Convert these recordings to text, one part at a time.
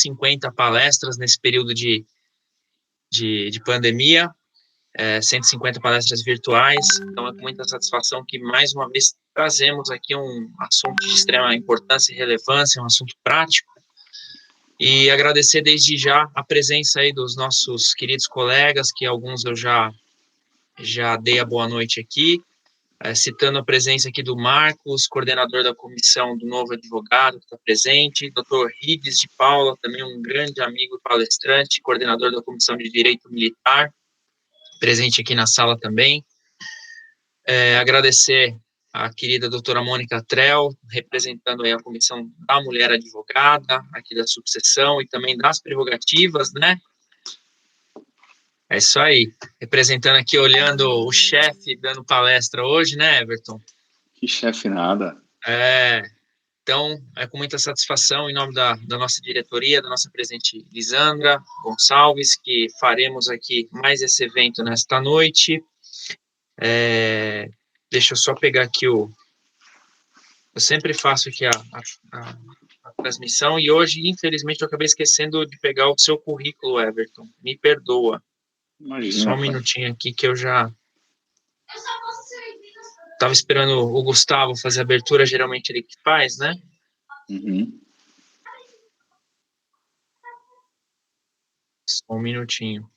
150 palestras nesse período de pandemia, 150 palestras virtuais. Então, é com muita satisfação que, mais uma vez, trazemos aqui um assunto de extrema importância e relevância, um assunto prático, e agradecer desde já a presença aí dos nossos queridos colegas, que alguns eu já dei a boa noite aqui, citando a presença aqui do Marcos, coordenador da comissão do Novo Advogado, que está presente, Dr. Rives de Paula, também um grande amigo palestrante, coordenador da Comissão de Direito Militar, presente aqui na sala também. Agradecer a querida doutora Mônica Trell, representando aí a Comissão da Mulher Advogada, aqui da subseção, e também das prerrogativas, né? É isso aí. Representando aqui, olhando o chefe dando palestra hoje, né, Everton? Que chefe nada. Então, é com muita satisfação, em nome da nossa diretoria, da nossa presidente Lisandra Gonçalves, que faremos aqui mais esse evento nesta noite. Deixa eu só pegar aqui eu sempre faço aqui a transmissão, e hoje, infelizmente, eu acabei esquecendo de pegar o seu currículo, Everton. Me perdoa. Imagina, só um minutinho aqui que eu já estava esperando o Gustavo fazer a abertura, geralmente ele que faz, né? Uhum. Só um minutinho.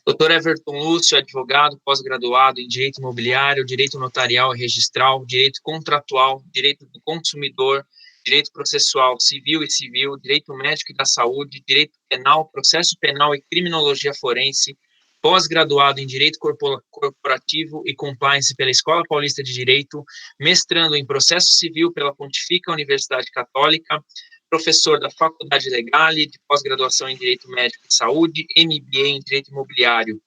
Dr. Everton Lúcio, advogado, pós-graduado em Direito Imobiliário, Direito Notarial e Registral, Direito Contratual, Direito do Consumidor, Direito Processual Civil e Civil, Direito Médico e da Saúde, Direito Penal, Processo Penal e Criminologia Forense, pós-graduado em Direito Corporativo e Compliance pela Escola Paulista de Direito, mestrando em Processo Civil pela Pontificia Universidade Católica, professor da Faculdade Legale, de pós-graduação em Direito Médico e Saúde, MBA em Direito Imobiliário.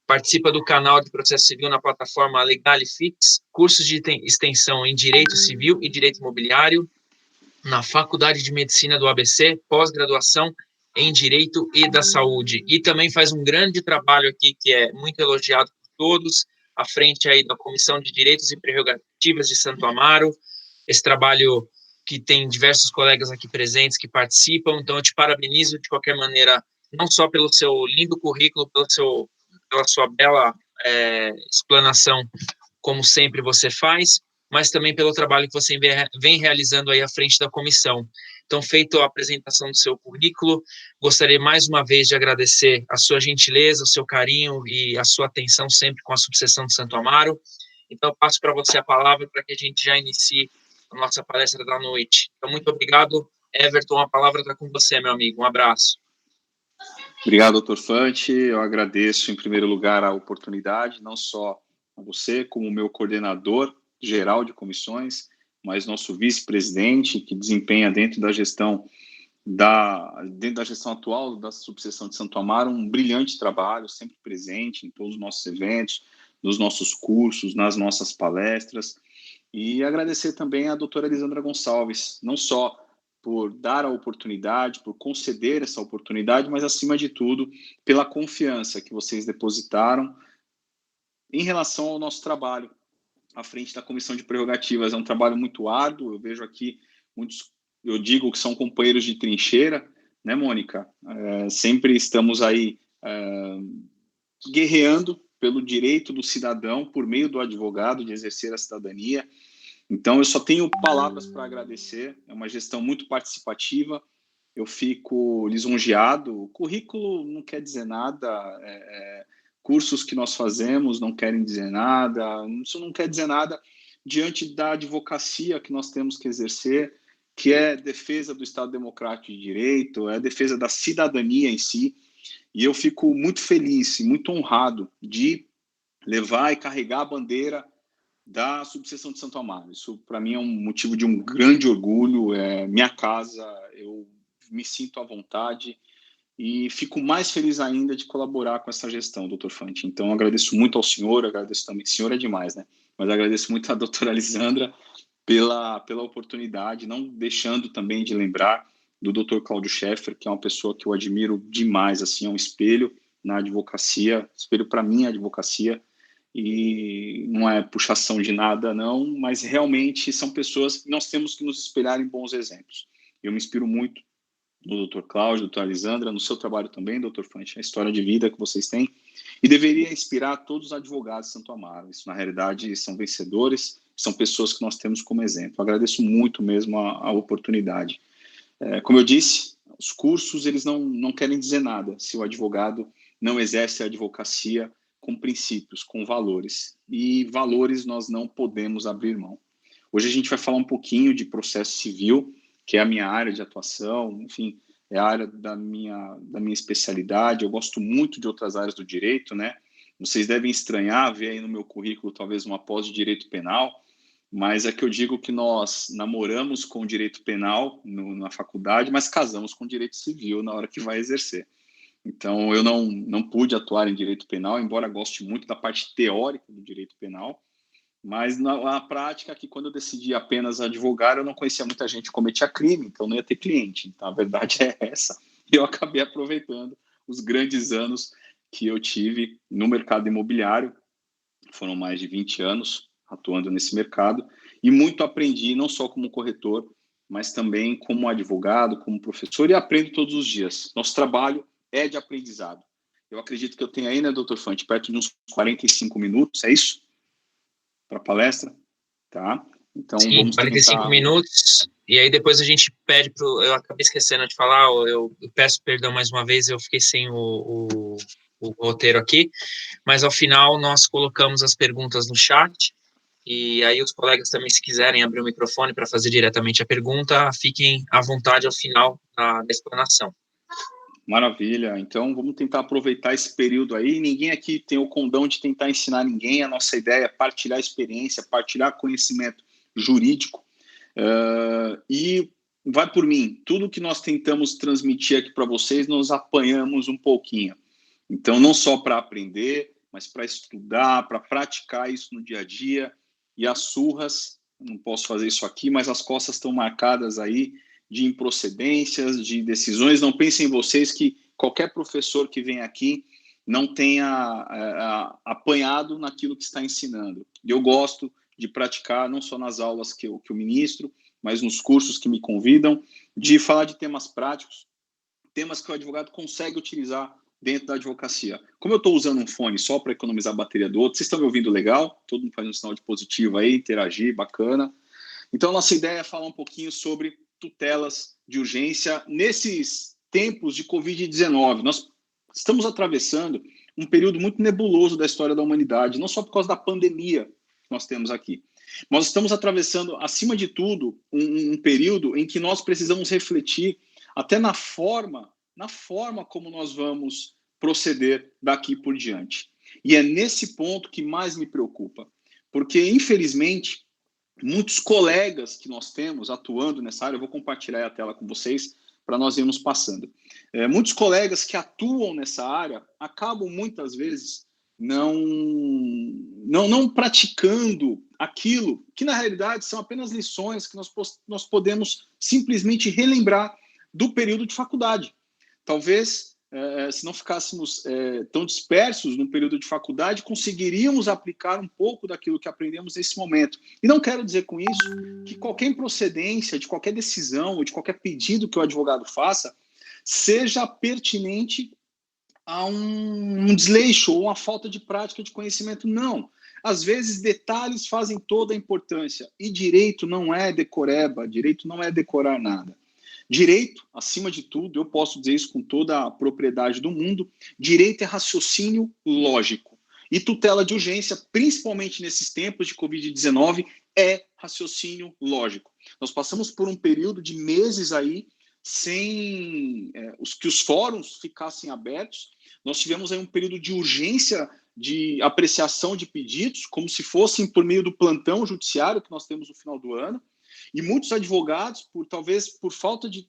Participa do canal de Processo Civil na plataforma Legalifix, cursos de extensão em Direito Civil e Direito Imobiliário, na Faculdade de Medicina do ABC, pós-graduação em Direito e da Saúde. E também faz um grande trabalho aqui, que é muito elogiado por todos, à frente aí da Comissão de Direitos e Prerrogativas de Santo Amaro. Esse trabalho que tem diversos colegas aqui presentes que participam, então eu te parabenizo de qualquer maneira, não só pelo seu lindo currículo, pela sua bela explanação, como sempre você faz, mas também pelo trabalho que você vem realizando aí à frente da comissão. Então, feito a apresentação do seu currículo, gostaria mais uma vez de agradecer a sua gentileza, o seu carinho e a sua atenção sempre com a subseção de Santo Amaro. Então, eu passo para você a palavra para que a gente já inicie a nossa palestra da noite. Então, muito obrigado, Everton, a palavra está com você, meu amigo. Um abraço. Obrigado, doutor Fante. Eu agradeço, em primeiro lugar, a oportunidade, não só a você, como meu coordenador geral de comissões, mas nosso vice-presidente, que desempenha dentro da gestão atual da subseção de Santo Amaro um brilhante trabalho, sempre presente em todos os nossos eventos, nos nossos cursos, nas nossas palestras. E agradecer também à doutora Lisandra Gonçalves, não só por dar a oportunidade, por conceder essa oportunidade, mas, acima de tudo, pela confiança que vocês depositaram em relação ao nosso trabalho à frente da Comissão de Prerrogativas. É um trabalho muito árduo, eu vejo aqui muitos, eu digo que são companheiros de trincheira, né, Mônica? Sempre estamos aí guerreando pelo direito do cidadão, por meio do advogado, de exercer a cidadania. Então, eu só tenho palavras para agradecer. É uma gestão muito participativa. Eu fico lisonjeado. O currículo não quer dizer nada. Cursos que nós fazemos não querem dizer nada. Isso não quer dizer nada diante da advocacia que nós temos que exercer, que é defesa do Estado Democrático de Direito, é defesa da cidadania em si. E eu fico muito feliz e muito honrado de levar e carregar a bandeira da subseção de Santo Amaro. Isso, para mim, é um motivo de um grande orgulho. É minha casa, eu me sinto à vontade e fico mais feliz ainda de colaborar com essa gestão, doutor Fante. Então, agradeço muito ao senhor, agradeço também, senhor é demais, né? Mas agradeço muito à doutora Lisandra pela oportunidade, não deixando também de lembrar do doutor Cláudio Scheffer, que é uma pessoa que eu admiro demais, assim, é um espelho. na advocacia, espelho para mim a advocacia, e não é puxação de nada, não, mas realmente são pessoas que nós temos que nos espelhar em bons exemplos. Eu me inspiro muito no Dr. Cláudio, Dr. Alisandra, no seu trabalho também, Dr. Fante, a história de vida que vocês têm, e deveria inspirar todos os advogados de Santo Amaro. Isso, na realidade, são vencedores, são pessoas que nós temos como exemplo. Agradeço muito mesmo a oportunidade. Como eu disse, os cursos, eles não querem dizer nada se o advogado não exerce a advocacia com princípios, com valores. E valores nós não podemos abrir mão. Hoje a gente vai falar um pouquinho de processo civil, que é a minha área de atuação, enfim, é a área da minha especialidade. Eu gosto muito de outras áreas do direito, né? Vocês devem estranhar ver aí no meu currículo talvez uma pós de direito penal, mas é que eu digo que nós namoramos com o direito penal na faculdade, mas casamos com o direito civil na hora que vai exercer. Então, eu não pude atuar em direito penal, embora goste muito da parte teórica do direito penal, mas na prática, que quando eu decidi apenas advogar, eu não conhecia muita gente que cometia crime, então não ia ter cliente. Então, a verdade é essa. E eu acabei aproveitando os grandes anos que eu tive no mercado imobiliário. Foram mais de 20 anos atuando nesse mercado. E muito aprendi, não só como corretor, mas também como advogado, como professor, e aprendo todos os dias. Nosso trabalho é de aprendizado. Eu acredito que eu tenho aí, né, doutor Fante, perto de uns 45 minutos, é isso? Para a palestra, tá? Então, Sim, vamos 45 tentar... minutos, e aí depois a gente pede eu acabei esquecendo de falar, eu peço perdão mais uma vez, eu fiquei sem o roteiro aqui, mas ao final nós colocamos as perguntas no chat, e aí os colegas também, se quiserem abrir o microfone para fazer diretamente a pergunta, fiquem à vontade ao final da explanação. Maravilha. Então, vamos tentar aproveitar esse período aí. Ninguém aqui tem o condão de tentar ensinar ninguém. A nossa ideia é partilhar experiência, partilhar conhecimento jurídico. E vai por mim. Tudo que nós tentamos transmitir aqui para vocês, nós apanhamos um pouquinho. Então, não só para aprender, mas para estudar, para praticar isso no dia a dia. E as surras, não posso fazer isso aqui, mas as costas estão marcadas aí de improcedências, de decisões. Não pensem em vocês que qualquer professor que vem aqui não tenha apanhado naquilo que está ensinando. E eu gosto de praticar, não só nas aulas que eu ministro, mas nos cursos que me convidam, de falar de temas práticos, temas que o advogado consegue utilizar dentro da advocacia. Como eu estou usando um fone só para economizar a bateria do outro, vocês estão me ouvindo legal? Todo mundo faz um sinal de positivo aí, interagir, bacana. Então, nossa ideia é falar um pouquinho sobre tutelas de urgência nesses tempos de Covid-19. Nós estamos atravessando um período muito nebuloso da história da humanidade, não só por causa da pandemia que nós temos aqui. Nós estamos atravessando, acima de tudo, um período em que nós precisamos refletir até na forma como nós vamos proceder daqui por diante. E é nesse ponto que mais me preocupa, porque, infelizmente, muitos colegas que nós temos atuando nessa área, eu vou compartilhar a tela com vocês para nós irmos passando. Muitos colegas que atuam nessa área acabam muitas vezes não praticando aquilo que na realidade são apenas lições que nós podemos simplesmente relembrar do período de faculdade. Talvez, se não ficássemos tão dispersos no período de faculdade, conseguiríamos aplicar um pouco daquilo que aprendemos nesse momento. E não quero dizer com isso que qualquer improcedência de qualquer decisão ou de qualquer pedido que o advogado faça seja pertinente a um desleixo ou uma falta de prática de conhecimento. Não. Às vezes, detalhes fazem toda a importância. E direito não é decoreba, direito não é decorar nada. Direito, acima de tudo, eu posso dizer isso com toda a propriedade do mundo, direito é raciocínio lógico. E tutela de urgência, principalmente nesses tempos de Covid-19, é raciocínio lógico. Nós passamos por um período de meses aí sem que os fóruns ficassem abertos. Nós tivemos aí um período de urgência de apreciação de pedidos, como se fossem por meio do plantão judiciário que nós temos no final do ano. E muitos advogados, talvez por falta de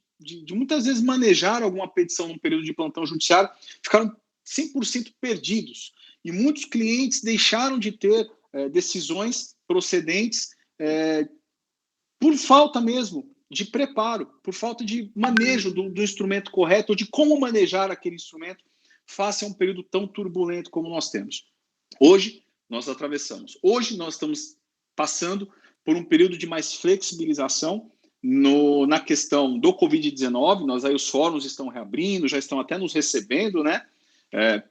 muitas vezes manejar alguma petição num período de plantão judiciário, ficaram 100% perdidos. E muitos clientes deixaram de ter decisões procedentes por falta mesmo de preparo, por falta de manejo do instrumento correto, ou de como manejar aquele instrumento face a um período tão turbulento como nós temos. Hoje, nós atravessamos. Hoje, nós estamos passando por um período de mais flexibilização na questão do Covid-19. Nós aí, os fóruns estão reabrindo, já estão até nos recebendo, né,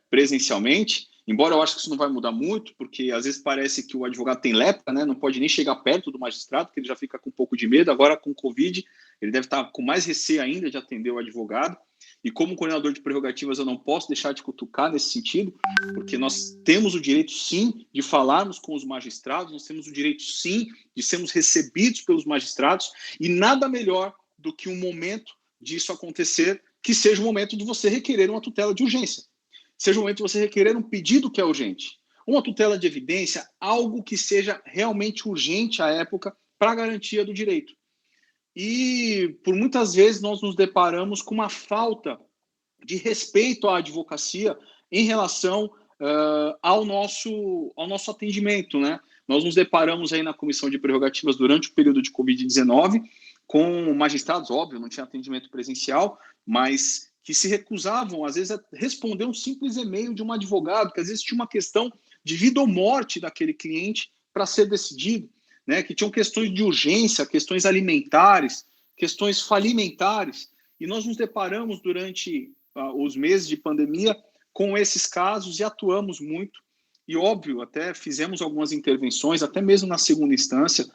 presencialmente. Embora eu acho que isso não vai mudar muito, porque às vezes parece que o advogado tem lepra, né, não pode nem chegar perto do magistrado, porque ele já fica com um pouco de medo. Agora, com o Covid, ele deve estar com mais receio ainda de atender o advogado. E como coordenador de prerrogativas, eu não posso deixar de cutucar nesse sentido, porque nós temos o direito, sim, de falarmos com os magistrados, nós temos o direito, sim, de sermos recebidos pelos magistrados, e nada melhor do que um momento disso acontecer, que seja o momento de você requerer uma tutela de urgência, seja o momento de você requerer um pedido que é urgente, uma tutela de evidência, algo que seja realmente urgente à época para a garantia do direito. E, por muitas vezes, nós nos deparamos com uma falta de respeito à advocacia em relação ao nosso atendimento, né? Nós nos deparamos aí na Comissão de Prerrogativas durante o período de Covid-19 com magistrados, óbvio, não tinha atendimento presencial, mas que se recusavam, às vezes, a responder um simples e-mail de um advogado, que às vezes tinha uma questão de vida ou morte daquele cliente para ser decidido, né, que tinham questões de urgência, questões alimentares, questões falimentares, e nós nos deparamos durante os meses de pandemia com esses casos e atuamos muito, e óbvio, até fizemos algumas intervenções, até mesmo na segunda instância,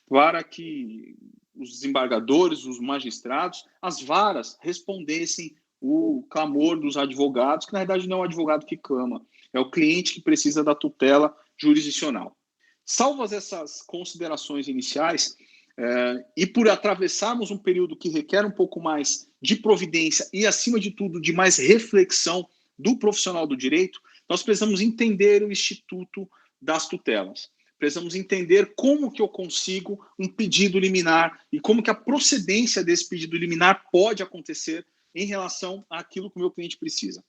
para que os desembargadores, os magistrados, as varas respondessem o clamor dos advogados, que na verdade não é o advogado que clama, é o cliente que precisa da tutela jurisdicional. Salvas essas considerações iniciais, e por atravessarmos um período que requer um pouco mais de providência e, acima de tudo, de mais reflexão do profissional do direito, nós precisamos entender o instituto das tutelas. Precisamos entender como que eu consigo um pedido liminar e como que a procedência desse pedido liminar pode acontecer em relação àquilo que o meu cliente precisa.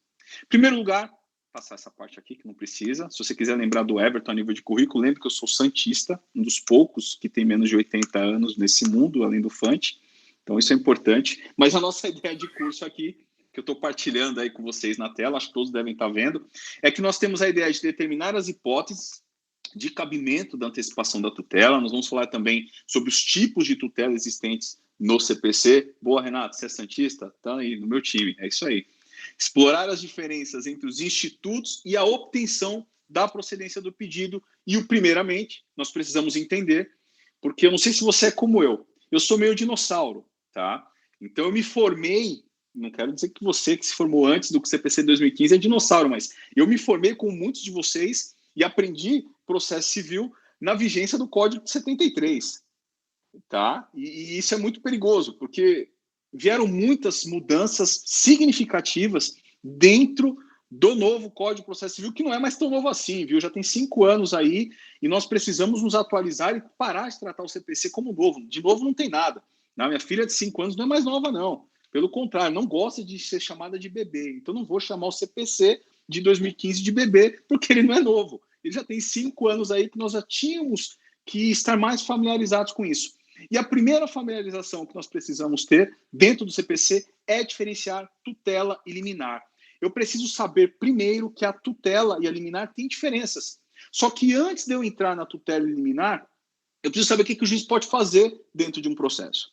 Em primeiro lugar, passar essa parte aqui que não precisa. Se você quiser lembrar do Everton a nível de currículo, lembre que eu sou santista, um dos poucos que tem menos de 80 anos nesse mundo, além do Fante. Então isso é importante. Mas a nossa ideia de curso aqui, que eu estou partilhando aí com vocês na tela, acho que todos devem estar vendo, é que nós temos a ideia de determinar as hipóteses de cabimento da antecipação da tutela. Nós vamos falar também sobre os tipos de tutela existentes no CPC. Boa, Renato, você é santista? Tá aí no meu time, é isso aí. Explorar as diferenças entre os institutos e a obtenção da procedência do pedido. E o primeiramente, nós precisamos entender, porque eu não sei se você é como eu sou meio dinossauro, tá? Então eu me formei, não quero dizer que você que se formou antes do CPC 2015 é dinossauro, mas eu me formei com muitos de vocês e aprendi processo civil na vigência do Código de 73, tá? E isso é muito perigoso, porque vieram muitas mudanças significativas dentro do novo Código de Processo Civil, que não é mais tão novo assim, viu? Já tem 5 anos aí e nós precisamos nos atualizar e parar de tratar o CPC como novo. De novo não tem nada. Não, minha filha de 5 anos não é mais nova, não. Pelo contrário, não gosta de ser chamada de bebê. Então não vou chamar o CPC de 2015 de bebê, porque ele não é novo. Ele já tem 5 anos aí que nós já tínhamos que estar mais familiarizados com isso. E a primeira familiarização que nós precisamos ter dentro do CPC é diferenciar tutela e liminar. Eu preciso saber primeiro que a tutela e a liminar têm diferenças. Só que antes de eu entrar na tutela e liminar, eu preciso saber o que o juiz pode fazer dentro de um processo.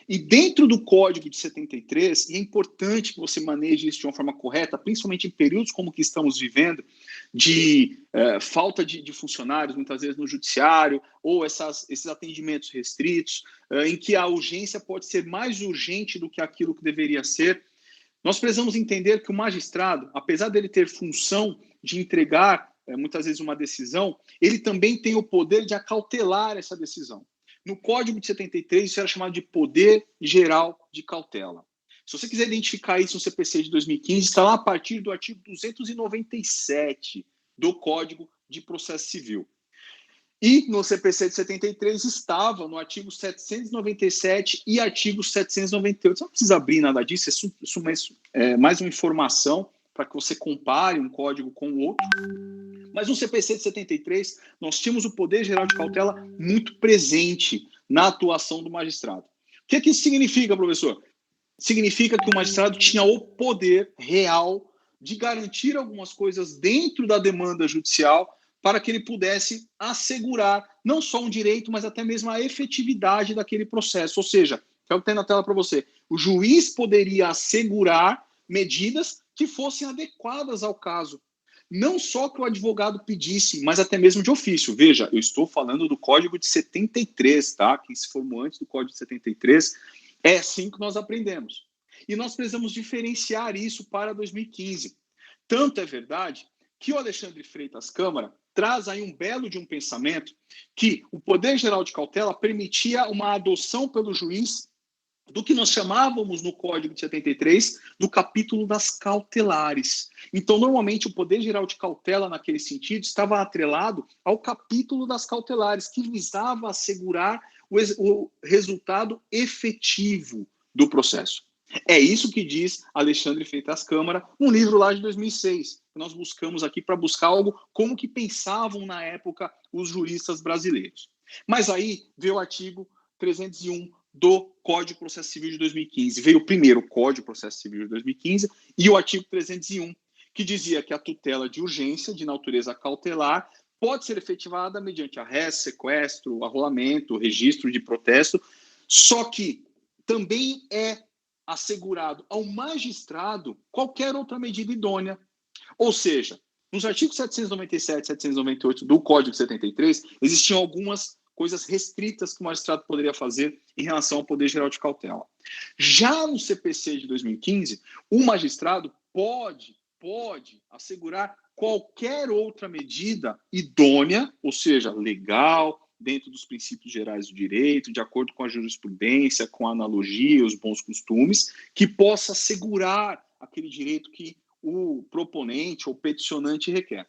E dentro do Código de 73, e é importante que você maneje isso de uma forma correta, principalmente em períodos como que estamos vivendo, de falta de funcionários, muitas vezes no judiciário, ou esses atendimentos restritos, em que a urgência pode ser mais urgente do que aquilo que deveria ser. Nós precisamos entender que o magistrado, apesar dele ter função de entregar, muitas vezes, uma decisão, ele também tem o poder de acautelar essa decisão. No Código de 73, isso era chamado de poder geral de cautela. Se você quiser identificar isso no CPC de 2015, está lá a partir do artigo 297 do Código de Processo Civil. E no CPC de 73 estava no artigo 797 e artigo 798. Você não precisa abrir nada disso, isso é mais uma informação para que você compare um código com o outro. Mas no CPC de 73, nós tínhamos o poder geral de cautela muito presente na atuação do magistrado. O que isso significa, professor? Significa que o magistrado tinha o poder real de garantir algumas coisas dentro da demanda judicial para que ele pudesse assegurar não só um direito, mas até mesmo a efetividade daquele processo. Ou seja, é o que tem na tela para você. O juiz poderia assegurar medidas que fossem adequadas ao caso. Não só que o advogado pedisse, mas até mesmo de ofício. Veja, eu estou falando do Código de 73, tá? Quem se formou antes do Código de 73, é assim que nós aprendemos. E nós precisamos diferenciar isso para 2015. Tanto é verdade que o Alexandre Freitas Câmara traz aí um belo de um pensamento que o Poder Geral de Cautela permitia uma adoção pelo juiz do que nós chamávamos no Código de 73 do capítulo das cautelares. Então, normalmente, o Poder Geral de Cautela, naquele sentido, estava atrelado ao capítulo das cautelares, que visava assegurar o resultado efetivo do processo. É isso que diz Alexandre Freitas Câmara, um livro lá de 2006, que nós buscamos aqui para buscar algo como que pensavam na época os juristas brasileiros. Mas aí veio o artigo 301 do Código de Processo Civil de 2015. Veio o primeiro Código de Processo Civil de 2015 e o artigo 301, que dizia que a tutela de urgência de natureza cautelar pode ser efetivada mediante arresto, sequestro, arrolamento, registro de protesto, só que também é assegurado ao magistrado qualquer outra medida idônea. Ou seja, nos artigos 797 e 798 do Código de 73, existiam algumas coisas restritas que o magistrado poderia fazer em relação ao Poder Geral de Cautela. Já no CPC de 2015, o magistrado pode assegurar qualquer outra medida idônea, ou seja, legal, dentro dos princípios gerais do direito, de acordo com a jurisprudência, com a analogia, os bons costumes, que possa assegurar aquele direito que o proponente ou peticionante requer.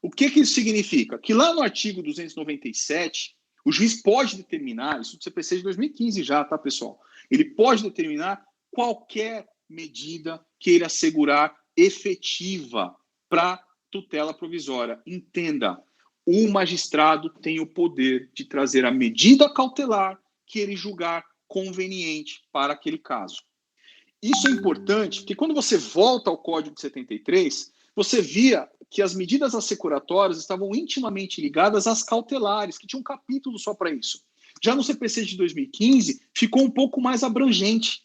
O que isso significa? Que lá no artigo 297, o juiz pode determinar, isso do CPC de 2015 já, tá, pessoal? Ele pode determinar qualquer medida queira assegurar efetiva para tutela provisória. Entenda, o magistrado tem o poder de trazer a medida cautelar que ele julgar conveniente para aquele caso. Isso é importante, porque quando você volta ao Código de 73, você via que as medidas assecuratórias estavam intimamente ligadas às cautelares, que tinha um capítulo só para isso. Já no CPC de 2015, ficou um pouco mais abrangente.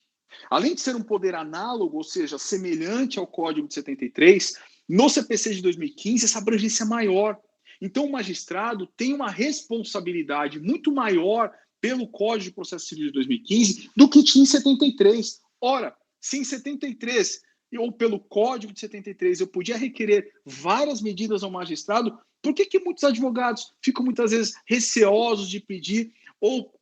Além de ser um poder análogo, ou seja, semelhante ao Código de 73, no CPC de 2015, essa abrangência é maior. Então, o magistrado tem uma responsabilidade muito maior pelo Código de Processo Civil de 2015 do que tinha em 73. Ora, se em 73 ou pelo Código de 73 eu podia requerer várias medidas ao magistrado, por que muitos advogados ficam muitas vezes receosos de pedir ou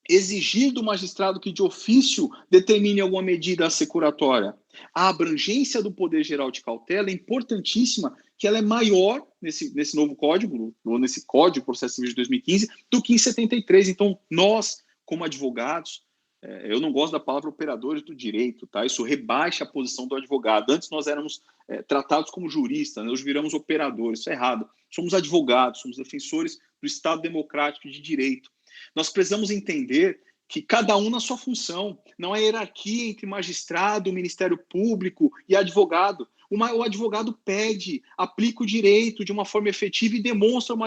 exigir do magistrado que de ofício determine alguma medida assecuratória? A abrangência do Poder Geral de Cautela é importantíssima, que ela é maior nesse novo código, ou nesse Código de Processo Civil de 2015, do que em 73. Então, nós, como advogados, eu não gosto da palavra operadores do direito, tá? Isso rebaixa a posição do advogado. Antes nós éramos tratados como juristas, né? Hoje viramos operadores, isso é errado. Somos advogados, somos defensores do Estado democrático de direito. Nós precisamos entender que cada um na sua função, não há hierarquia entre magistrado, Ministério Público e advogado. O advogado pede, aplica o direito de uma forma efetiva e demonstra ao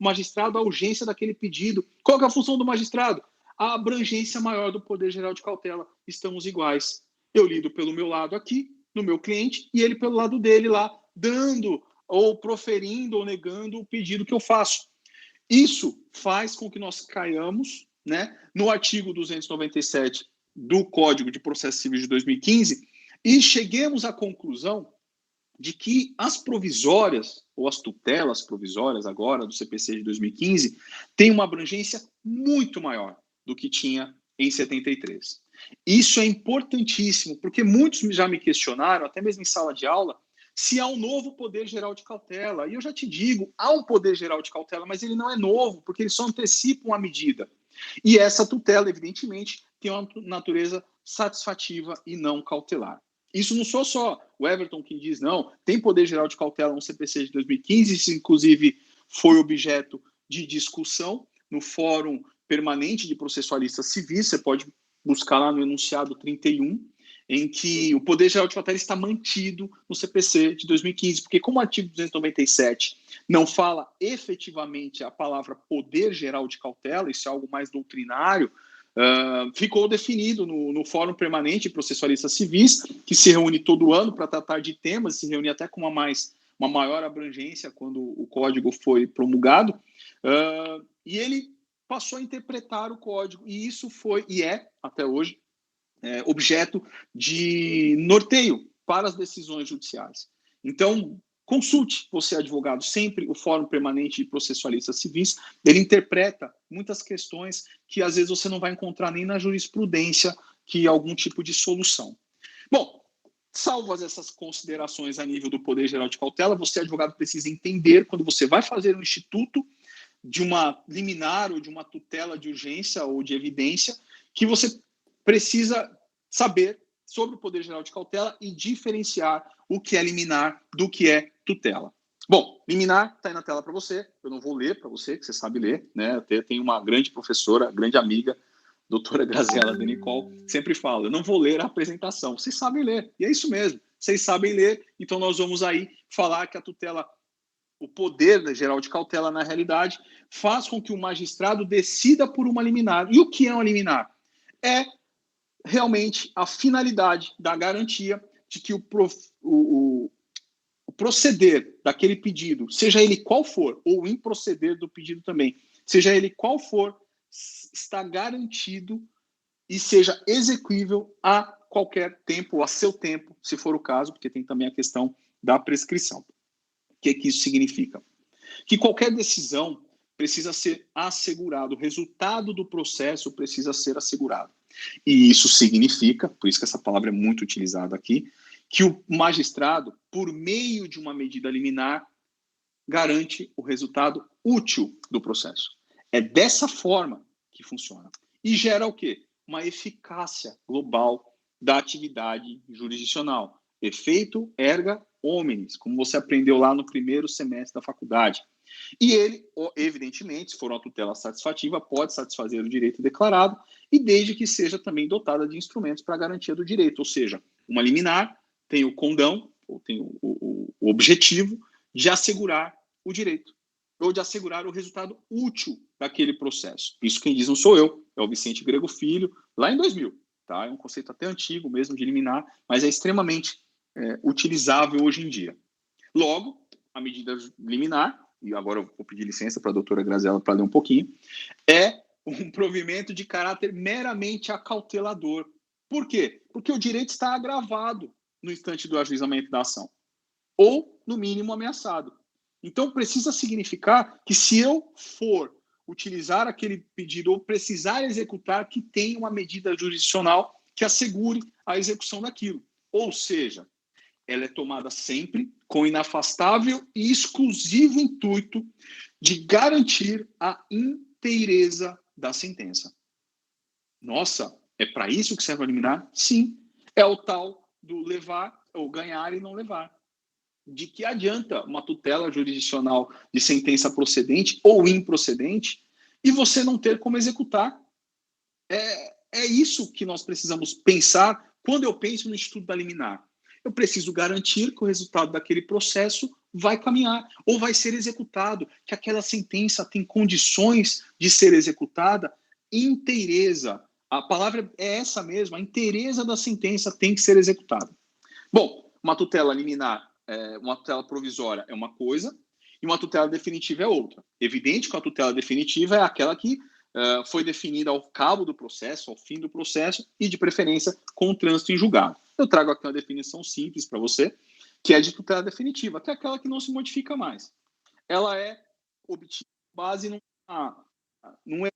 magistrado a urgência daquele pedido. Qual que é a função do magistrado? A abrangência maior do Poder Geral de Cautela. Estamos iguais. Eu lido pelo meu lado aqui, no meu cliente, e ele pelo lado dele lá, dando ou proferindo ou negando o pedido que eu faço. Isso faz com que nós caiamos, né, no artigo 297 do Código de Processo Civil de 2015 e cheguemos à conclusão de que as provisórias, ou as tutelas provisórias agora do CPC de 2015, têm uma abrangência muito maior do que tinha em 73. Isso é importantíssimo, porque muitos já me questionaram, até mesmo em sala de aula, se há um novo Poder Geral de Cautela. E eu já te digo, há um Poder Geral de Cautela, mas ele não é novo, porque ele só antecipa uma medida. E essa tutela, evidentemente, tem uma natureza satisfativa e não cautelar. Isso não sou só o Everton que diz, não, tem Poder Geral de Cautela no CPC de 2015, isso inclusive foi objeto de discussão no Fórum Permanente de Processualistas Civis, você pode buscar lá no enunciado 31, em que o poder geral de cautela está mantido no CPC de 2015, porque como o artigo 297 não fala efetivamente a palavra poder geral de cautela, isso é algo mais doutrinário, ficou definido no Fórum Permanente de Processualistas Civis, que se reúne todo ano para tratar de temas, se reúne até com uma maior abrangência quando o código foi promulgado, e ele passou a interpretar o código, e isso foi, e é, até hoje, objeto de norteio para as decisões judiciais. Então, consulte, você advogado, sempre o Fórum Permanente de Processualistas Civis. Ele interpreta muitas questões que às vezes você não vai encontrar nem na jurisprudência que algum tipo de solução. Bom, salvas essas considerações a nível do Poder Geral de Cautela, você, advogado, precisa entender, quando você vai fazer um instituto de uma liminar ou de uma tutela de urgência ou de evidência, que você precisa saber sobre o Poder Geral de Cautela e diferenciar o que é liminar do que é tutela. Bom, liminar está aí na tela para você, eu não vou ler para você, que você sabe ler, né? Até tem uma grande professora, grande amiga, doutora Graziela Denicol, sempre fala, eu não vou ler a apresentação, vocês sabem ler, e é isso mesmo, vocês sabem ler, então nós vamos aí falar que a tutela, o poder geral de cautela, na realidade, faz com que o magistrado decida por uma liminar. E o que é uma liminar? É realmente a finalidade da garantia de que o proceder daquele pedido, seja ele qual for, ou o improceder do pedido também, seja ele qual for, está garantido e seja exequível a qualquer tempo, ou a seu tempo, se for o caso, porque tem também a questão da prescrição. O que isso significa? Que qualquer decisão precisa ser assegurado, o resultado do processo precisa ser assegurado. E isso significa, por isso que essa palavra é muito utilizada aqui, que o magistrado, por meio de uma medida liminar, garante o resultado útil do processo. É dessa forma que funciona. E gera o quê? Uma eficácia global da atividade jurisdicional. Efeito erga omnes, como você aprendeu lá no primeiro semestre da faculdade. E ele, evidentemente, se for uma tutela satisfativa, pode satisfazer o direito declarado, e desde que seja também dotada de instrumentos para a garantia do direito, ou seja, uma liminar tem o condão, ou tem o objetivo de assegurar o direito, ou de assegurar o resultado útil daquele processo. Isso quem diz não sou eu, é o Vicente Grego Filho, lá em 2000. Tá? É um conceito até antigo mesmo de liminar, mas é extremamente utilizável hoje em dia. Logo, a medida liminar, e agora eu vou pedir licença para a doutora Graziela para ler um pouquinho, é um provimento de caráter meramente acautelador. Por quê? Porque o direito está agravado no instante do ajuizamento da ação, ou, no mínimo, ameaçado. Então, precisa significar que se eu for utilizar aquele pedido ou precisar executar, que tenha uma medida jurisdicional que assegure a execução daquilo. Ou seja, ela é tomada sempre com inafastável e exclusivo intuito de garantir a inteireza da sentença. Nossa, é para isso que serve a liminar? Sim. É o tal do levar ou ganhar e não levar. De que adianta uma tutela jurisdicional de sentença procedente ou improcedente e você não ter como executar? É isso que nós precisamos pensar quando eu penso no Instituto da Liminar. Eu preciso garantir que o resultado daquele processo vai caminhar ou vai ser executado, que aquela sentença tem condições de ser executada inteireza. A palavra é essa mesma, a inteireza da sentença tem que ser executada. Bom, uma tutela liminar, uma tutela provisória é uma coisa e uma tutela definitiva é outra. Evidente que a tutela definitiva é aquela que foi definida ao cabo do processo, ao fim do processo e, de preferência, com o trânsito em julgado. Eu trago aqui uma definição simples para você, que é de tutela definitiva, que é aquela que não se modifica mais. Ela é obtida com base numa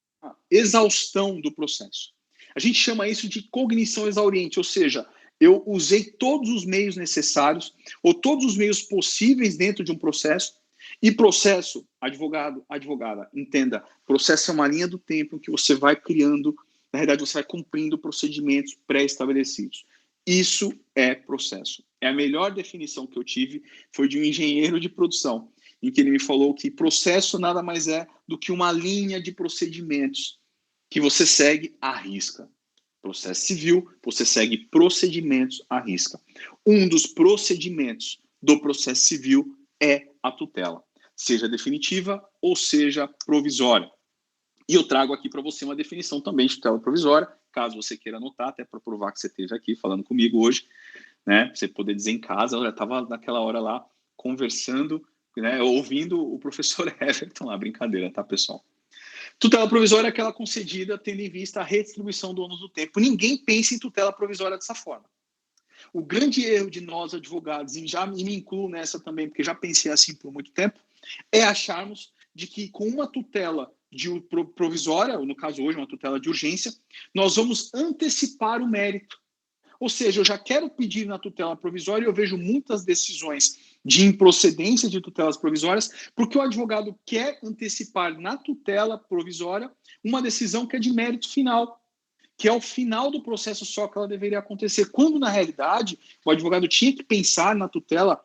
exaustão do processo. A gente chama isso de cognição exauriente, ou seja, eu usei todos os meios necessários ou todos os meios possíveis dentro de um processo. E processo, advogado, advogada, entenda, processo é uma linha do tempo que você vai criando, na verdade você vai cumprindo procedimentos pré-estabelecidos. Isso é processo. É a melhor definição que eu tive, foi de um engenheiro de produção, em que ele me falou que processo nada mais é do que uma linha de procedimentos que você segue à risca. Processo civil, você segue procedimentos à risca. Um dos procedimentos do processo civil é a tutela, seja definitiva ou seja provisória. E eu trago aqui para você uma definição também de tutela provisória, caso você queira anotar, até para provar que você esteve aqui falando comigo hoje, né? Você poder dizer em casa, olha, estava naquela hora lá conversando, né, ouvindo o professor Everton lá, brincadeira, tá, pessoal? Tutela provisória é aquela concedida tendo em vista a redistribuição do ônus do tempo. Ninguém pensa em tutela provisória dessa forma. O grande erro de nós, advogados, e me incluo nessa também, porque já pensei assim por muito tempo, é acharmos de que com uma tutela provisória, ou no caso hoje uma tutela de urgência, nós vamos antecipar o mérito. Ou seja, eu já quero pedir na tutela provisória e eu vejo muitas decisões de improcedência de tutelas provisórias, porque o advogado quer antecipar na tutela provisória uma decisão que é de mérito final, que é o final do processo só que ela deveria acontecer, quando na realidade o advogado tinha que pensar na tutela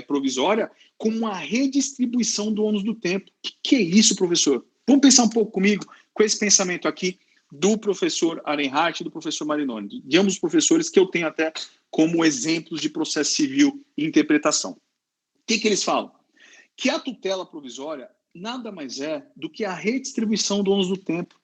provisória como uma redistribuição do ônus do tempo. O que é isso, professor? Vamos pensar um pouco comigo, com esse pensamento aqui do professor Arenhardt e do professor Marinoni, de ambos os professores que eu tenho até como exemplos de processo civil e interpretação. O que eles falam? Que a tutela provisória nada mais é do que a redistribuição do ônus do tempo.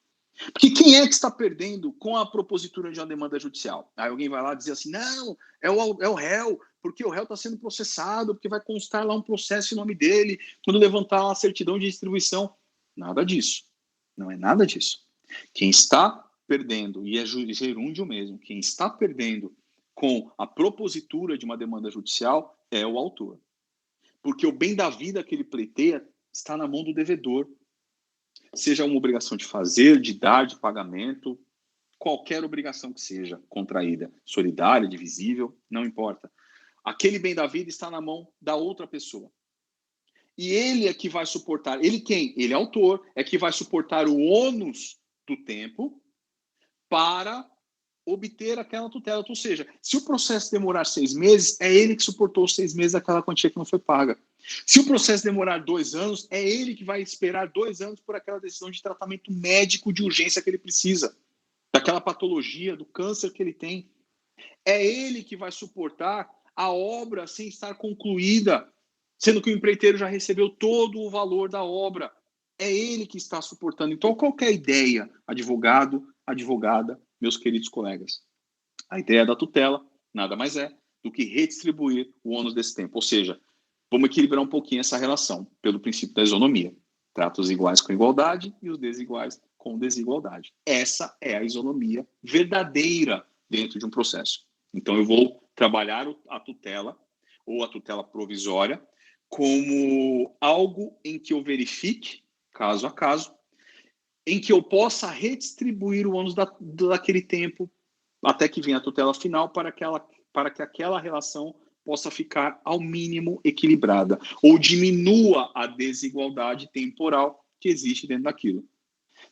Porque quem é que está perdendo com a propositura de uma demanda judicial? Aí alguém vai lá dizer assim, não, é o réu, porque o réu está sendo processado, porque vai constar lá um processo em nome dele, quando levantar a certidão de distribuição. Nada disso. Não é nada disso. Quem está perdendo, e é gerúndio mesmo, quem está perdendo com a propositura de uma demanda judicial é o autor. Porque o bem da vida que ele pleiteia está na mão do devedor. Seja uma obrigação de fazer, de dar, de pagamento, qualquer obrigação que seja contraída, solidária, divisível, não importa. Aquele bem da vida está na mão da outra pessoa. E ele é que vai suportar, ele quem? Ele é autor, é que vai suportar o ônus do tempo para obter aquela tutela. Ou seja, se o processo demorar 6 meses, é ele que suportou os 6 meses daquela quantia que não foi paga. Se o processo demorar 2 anos, é ele que vai esperar 2 anos por aquela decisão de tratamento médico de urgência que ele precisa, daquela patologia, do câncer que ele tem. É ele que vai suportar a obra sem estar concluída, sendo que o empreiteiro já recebeu todo o valor da obra. É ele que está suportando. Então, qual que é a ideia, advogado, advogada, meus queridos colegas? A ideia da tutela nada mais é do que redistribuir o ônus desse tempo. Ou seja, vamos equilibrar um pouquinho essa relação pelo princípio da isonomia. Trata os iguais com igualdade e os desiguais com desigualdade. Essa é a isonomia verdadeira dentro de um processo. Então, eu vou trabalhar a tutela ou a tutela provisória como algo em que eu verifique, caso a caso, em que eu possa redistribuir o ônus daquele tempo até que venha a tutela final para que aquela relação possa ficar ao mínimo equilibrada ou diminua a desigualdade temporal que existe dentro daquilo.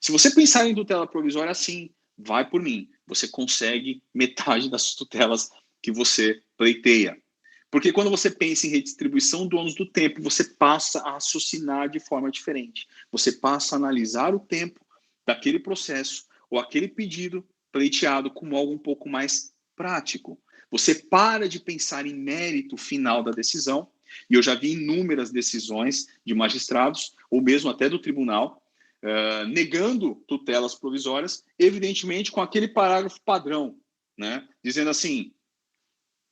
Se você pensar em tutela provisória assim, vai por mim, você consegue metade das tutelas que você pleiteia. Porque quando você pensa em redistribuição do ônus do tempo, você passa a raciocinar de forma diferente. Você passa a analisar o tempo daquele processo ou aquele pedido pleiteado como algo um pouco mais prático. Você para de pensar em mérito final da decisão, e eu já vi inúmeras decisões de magistrados, ou mesmo até do tribunal, negando tutelas provisórias, evidentemente com aquele parágrafo padrão, né, dizendo assim,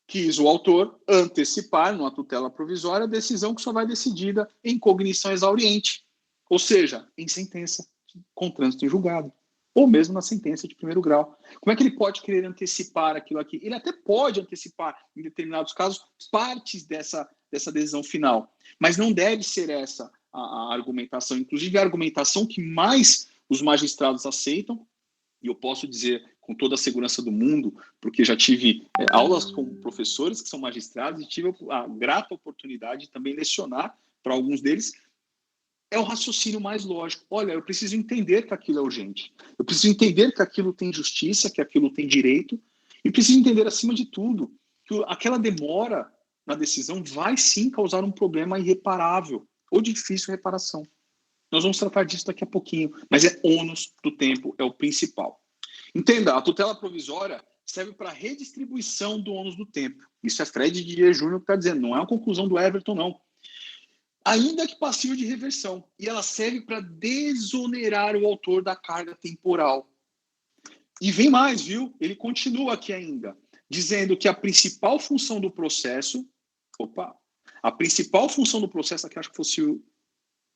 quis o autor antecipar, numa tutela provisória, a decisão que só vai decidida em cognição exauriente, ou seja, em sentença, com trânsito em julgado, ou mesmo na sentença de primeiro grau. Como é que ele pode querer antecipar aquilo aqui? Ele até pode antecipar, em determinados casos, partes dessa decisão final, mas não deve ser essa a argumentação. Inclusive, a argumentação que mais os magistrados aceitam, e eu posso dizer com toda a segurança do mundo, porque já tive aulas com professores que são magistrados e tive a grata oportunidade de também lecionar para alguns deles, é o raciocínio mais lógico. Olha, eu preciso entender que aquilo é urgente. Eu preciso entender que aquilo tem justiça, que aquilo tem direito. E preciso entender, acima de tudo, que aquela demora na decisão vai sim causar um problema irreparável ou de difícil reparação. Nós vamos tratar disso daqui a pouquinho, mas é ônus do tempo, é o principal. Entenda, a tutela provisória serve para redistribuição do ônus do tempo. Isso é Fred Dias Júnior que está dizendo, não é uma conclusão do Everton, não. Ainda que passível de reversão. E ela serve para desonerar o autor da carga temporal. E vem mais, viu? Ele continua aqui ainda, dizendo que a principal função do processo... A principal função do processo, aqui acho que fosse o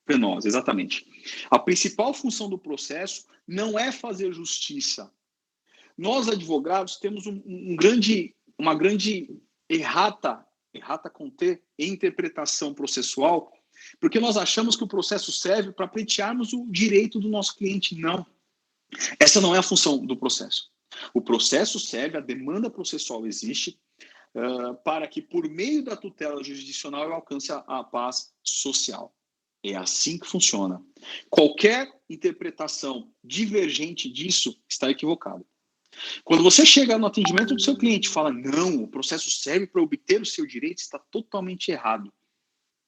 Venosa, exatamente. A principal função do processo não é fazer justiça. Nós, advogados, temos uma grande errata com T, em interpretação processual, porque nós achamos que o processo serve para pleitearmos o direito do nosso cliente. Não. Essa não é a função do processo. O processo serve, a demanda processual existe, para que, por meio da tutela jurisdicional, eu alcance a paz social. É assim que funciona. Qualquer interpretação divergente disso está equivocada. Quando você chega no atendimento do seu cliente e fala, não, o processo serve para obter o seu direito, está totalmente errado.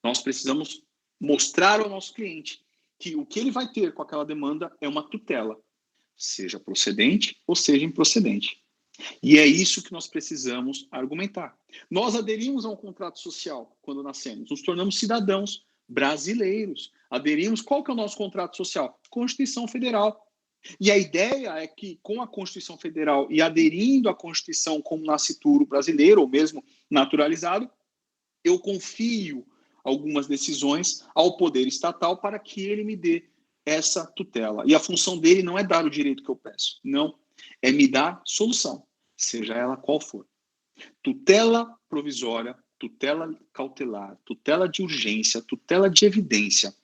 Nós precisamos mostrar ao nosso cliente que o que ele vai ter com aquela demanda é uma tutela, seja procedente ou seja improcedente. E é isso que nós precisamos argumentar. Nós aderimos a um contrato social quando nascemos, nos tornamos cidadãos brasileiros. Aderimos, qual que é o nosso contrato social? Constituição Federal. E a ideia é que, com a Constituição Federal e aderindo à Constituição como nascituro brasileiro, ou mesmo naturalizado, eu confio algumas decisões ao poder estatal para que ele me dê essa tutela. E a função dele não é dar o direito que eu peço, não, é me dar solução, seja ela qual for. Tutela provisória, tutela cautelar, tutela de urgência, tutela de evidência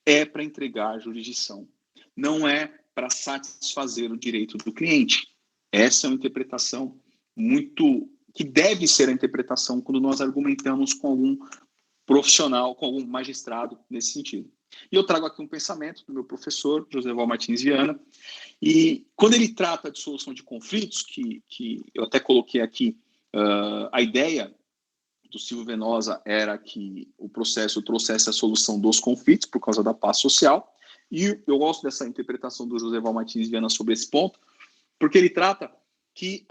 é para entregar jurisdição, não é para satisfazer o direito do cliente. Essa é uma interpretação que deve ser a interpretação quando nós argumentamos com algum profissional, com algum magistrado nesse sentido. E eu trago aqui um pensamento do meu professor, Joseval Martins Viana, e quando ele trata de solução de conflitos, que eu até coloquei aqui, a ideia do Silvio Venosa era que o processo trouxesse a solução dos conflitos por causa da paz social, e eu gosto dessa interpretação do Joseval Martins Viana sobre esse ponto, porque ele trata que,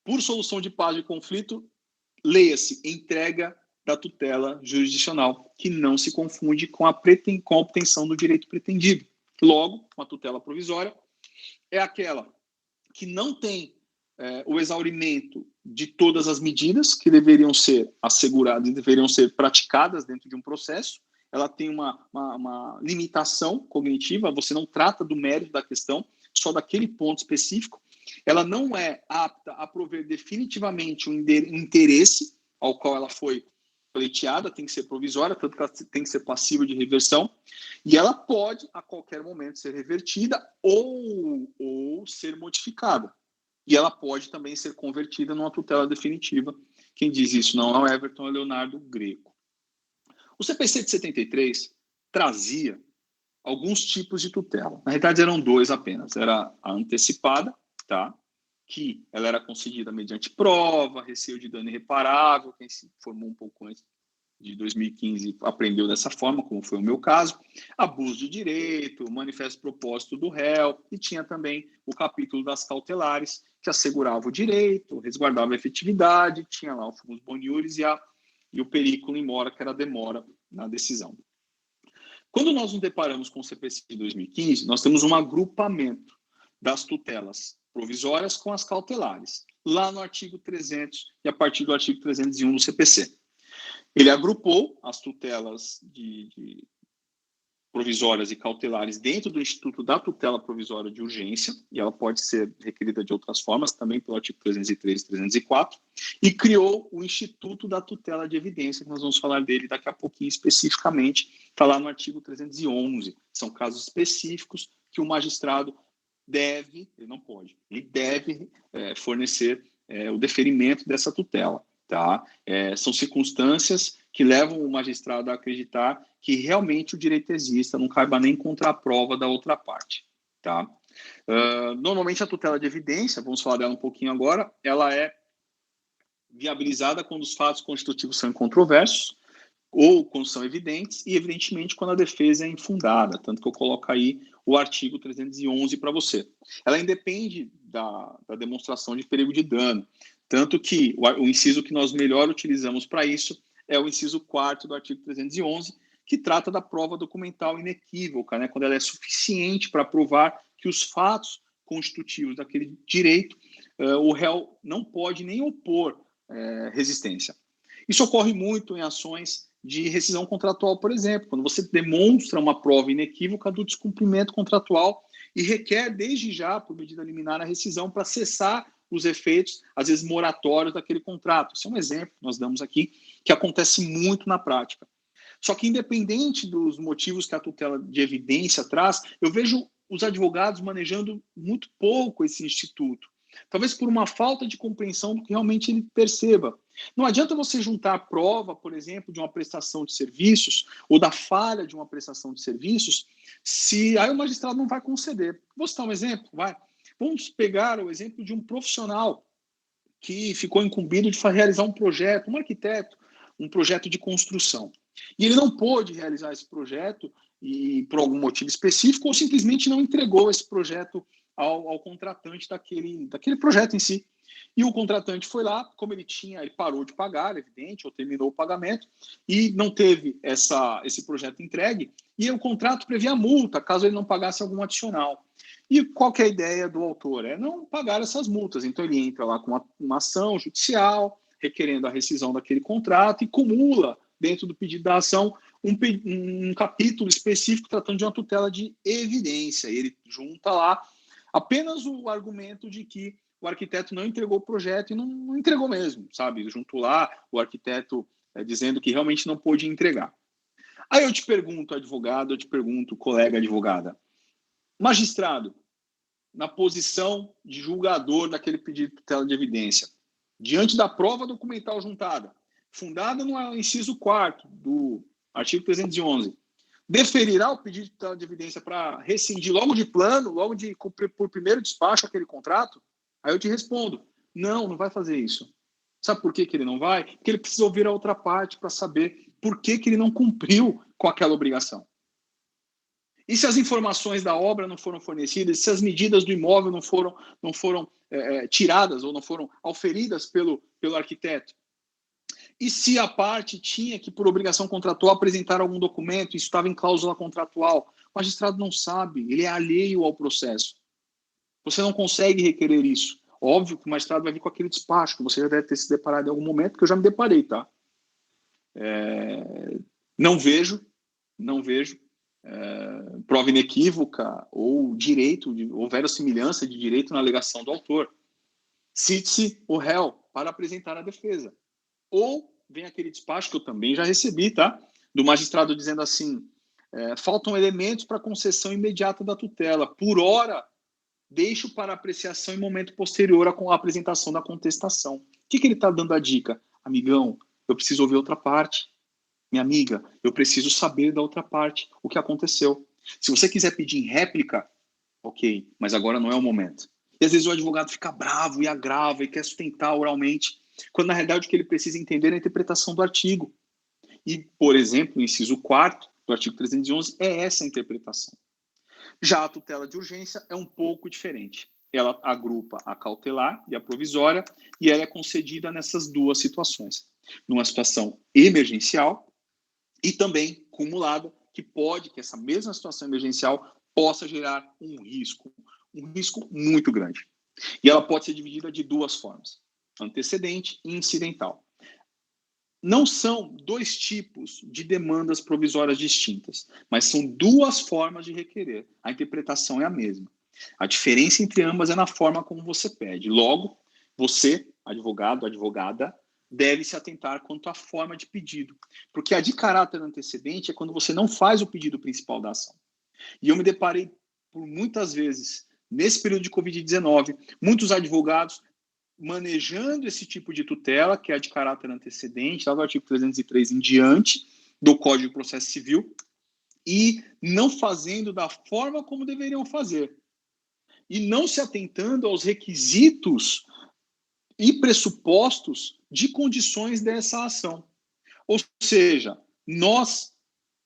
por solução de paz de conflito, leia-se entrega da tutela jurisdicional, que não se confunde com a obtenção do direito pretendido. Logo, uma tutela provisória é aquela que não tem o exaurimento de todas as medidas que deveriam ser asseguradas, deveriam ser praticadas dentro de um processo. Ela tem uma limitação cognitiva, você não trata do mérito da questão, só daquele ponto específico. Ela não é apta a prover definitivamente um interesse ao qual ela foi pleiteada, tem que ser provisória, tanto que ela tem que ser passível de reversão, e ela pode, a qualquer momento, ser revertida ou ser modificada. E ela pode também ser convertida numa tutela definitiva. Quem diz isso não é o Everton, é o Leonardo Greco. O CPC de 73 trazia alguns tipos de tutela. Na realidade, eram dois apenas. Era a antecipada, tá? Que ela era concedida mediante prova, receio de dano irreparável. Quem se formou um pouco antes de 2015 aprendeu dessa forma, como foi o meu caso. Abuso de direito, manifesto propósito do réu, e tinha também o capítulo das cautelares, que assegurava o direito, resguardava a efetividade, tinha lá o famoso boniuris e o periculum in mora, que era a demora na decisão. Quando nós nos deparamos com o CPC de 2015, nós temos um agrupamento das tutelas provisórias com as cautelares, lá no artigo 300 e a partir do artigo 301 do CPC. Ele agrupou as tutelas provisórias e cautelares dentro do Instituto da Tutela Provisória de Urgência, e ela pode ser requerida de outras formas, também pelo artigo 303 e 304, e criou o Instituto da Tutela de Evidência, que nós vamos falar dele daqui a pouquinho especificamente, está lá no artigo 311. São casos específicos que o magistrado deve, ele não pode, ele deve fornecer o deferimento dessa tutela. Tá? São circunstâncias que levam o magistrado a acreditar que realmente o direito exista, não caiba nem contra a prova da outra parte. Tá? Normalmente a tutela de evidência, vamos falar dela um pouquinho agora, ela é viabilizada quando os fatos constitutivos são incontroversos, ou quando são evidentes, e evidentemente quando a defesa é infundada, tanto que eu coloco aí o artigo 311 para você. Ela independe da demonstração de perigo de dano, tanto que o inciso que nós melhor utilizamos para isso é o inciso 4º do artigo 311, que trata da prova documental inequívoca, né, quando ela é suficiente para provar que os fatos constitutivos daquele direito, o réu não pode nem opor resistência. Isso ocorre muito em ações de rescisão contratual, por exemplo, quando você demonstra uma prova inequívoca do descumprimento contratual e requer, desde já, por medida liminar, a rescisão para cessar os efeitos, às vezes, moratórios daquele contrato. Esse é um exemplo que nós damos aqui, que acontece muito na prática. Só que, independente dos motivos que a tutela de evidência traz, eu vejo os advogados manejando muito pouco esse instituto. Talvez por uma falta de compreensão do que realmente ele perceba. Não adianta você juntar a prova, por exemplo, de uma prestação de serviços ou da falha de uma prestação de serviços, se aí o magistrado não vai conceder. Vou citar um exemplo, vai. Vamos pegar o exemplo de um profissional que ficou incumbido de realizar um projeto, um arquiteto, um projeto de construção. E ele não pôde realizar esse projeto e por algum motivo específico ou simplesmente não entregou esse projeto ao contratante daquele projeto em si. E o contratante foi lá, como ele parou de pagar, evidente, ou terminou o pagamento, e não teve esse projeto entregue, e o contrato previa multa, caso ele não pagasse algum adicional. E qual que é a ideia do autor? É não pagar essas multas. Então ele entra lá com uma ação judicial, requerendo a rescisão daquele contrato, e cumula, dentro do pedido da ação, um capítulo específico tratando de uma tutela de evidência. E ele junta lá apenas o argumento de que o arquiteto não entregou o projeto e não entregou mesmo, sabe? Junto lá o arquiteto dizendo que realmente não pôde entregar. Aí eu te pergunto, advogado, eu te pergunto, colega advogada, magistrado, na posição de julgador daquele pedido de tutela de evidência, diante da prova documental juntada, fundada no inciso 4º do artigo 311, deferirá o pedido de tutela de evidência para rescindir logo de plano, por primeiro despacho aquele contrato? Aí eu te respondo, não vai fazer isso. Sabe por que ele não vai? Porque ele precisa ouvir a outra parte para saber por que ele não cumpriu com aquela obrigação. E se as informações da obra não foram fornecidas, se as medidas do imóvel não foram tiradas ou não foram auferidas pelo arquiteto? E se a parte tinha que, por obrigação contratual, apresentar algum documento, isso estava em cláusula contratual? O magistrado não sabe, ele é alheio ao processo. Você não consegue requerer isso. Óbvio que o magistrado vai vir com aquele despacho, que você já deve ter se deparado em algum momento, que eu já me deparei, tá? Não vejo prova inequívoca ou direito, ou verossimilhança de direito na alegação do autor. Cite-se o réu para apresentar a defesa. Ou vem aquele despacho que eu também já recebi, tá? Do magistrado dizendo assim, faltam elementos para concessão imediata da tutela. Por hora, deixo para apreciação em momento posterior à apresentação da contestação. O que ele está dando a dica? Amigão, eu preciso ouvir outra parte. Minha amiga, eu preciso saber da outra parte o que aconteceu. Se você quiser pedir em réplica, ok, mas agora não é o momento. E às vezes o advogado fica bravo e agrava e quer sustentar oralmente, quando na realidade o que ele precisa entender é a interpretação do artigo. E, por exemplo, o inciso 4º do artigo 311 é essa interpretação. Já a tutela de urgência é um pouco diferente. Ela agrupa a cautelar e a provisória e ela é concedida nessas duas situações. Numa situação emergencial e também cumulada, que essa mesma situação emergencial possa gerar um risco muito grande. E ela pode ser dividida de duas formas, antecedente e incidental. Não são dois tipos de demandas provisórias distintas, mas são duas formas de requerer. A interpretação é a mesma. A diferença entre ambas é na forma como você pede. Logo, você, advogado, advogada, deve se atentar quanto à forma de pedido, porque a de caráter antecedente é quando você não faz o pedido principal da ação. E eu me deparei por muitas vezes, nesse período de Covid-19, muitos advogados manejando esse tipo de tutela, que é a de caráter antecedente, lá do artigo 303 em diante, do Código de Processo Civil, e não fazendo da forma como deveriam fazer. E não se atentando aos requisitos e pressupostos de condições dessa ação. Ou seja, Nós,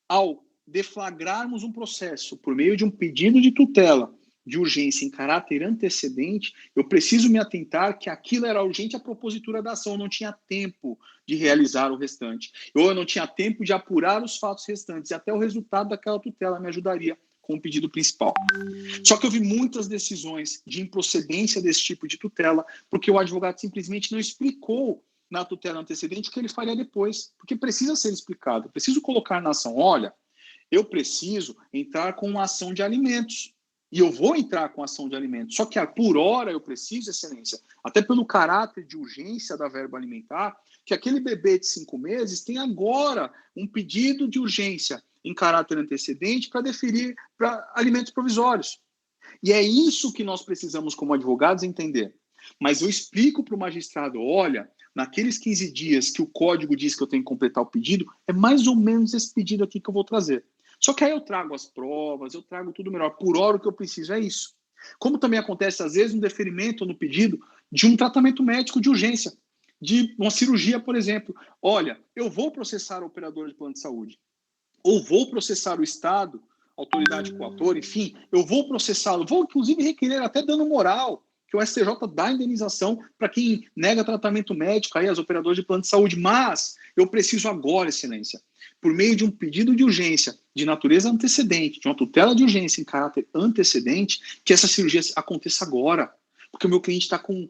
ao deflagrarmos um processo por meio de um pedido de tutela de urgência em caráter antecedente, eu preciso me atentar que aquilo era urgente à propositura da ação, eu não tinha tempo de realizar o restante, ou eu não tinha tempo de apurar os fatos restantes, e até o resultado daquela tutela me ajudaria com o pedido principal. Só que eu vi muitas decisões de improcedência desse tipo de tutela, porque o advogado simplesmente não explicou na tutela antecedente o que ele faria depois, porque precisa ser explicado, eu preciso colocar na ação, olha, eu preciso entrar com uma ação de alimentos, e eu vou entrar com ação de alimentos, só que por hora eu preciso, excelência, até pelo caráter de urgência da verba alimentar, que aquele bebê de 5 meses tem agora um pedido de urgência em caráter antecedente para deferir para alimentos provisórios. E é isso que nós precisamos, como advogados, entender. Mas eu explico para o magistrado, olha, naqueles 15 dias que o código diz que eu tenho que completar o pedido, é mais ou menos esse pedido aqui que eu vou trazer. Só que aí eu trago as provas, eu trago tudo melhor. Por hora, o que eu preciso é isso. Como também acontece, às vezes, um deferimento no pedido de um tratamento médico de urgência, de uma cirurgia, por exemplo. Olha, eu vou processar a operadora de plano de saúde, ou vou processar o Estado, autoridade coatora, enfim, eu vou processá-lo, vou, inclusive, requerer até dano moral, que o STJ dá indenização para quem nega tratamento médico, aí as operadoras de plano de saúde, mas eu preciso agora, excelência, por meio de um pedido de urgência de natureza antecedente, de uma tutela de urgência em caráter antecedente, que essa cirurgia aconteça agora, porque o meu cliente está com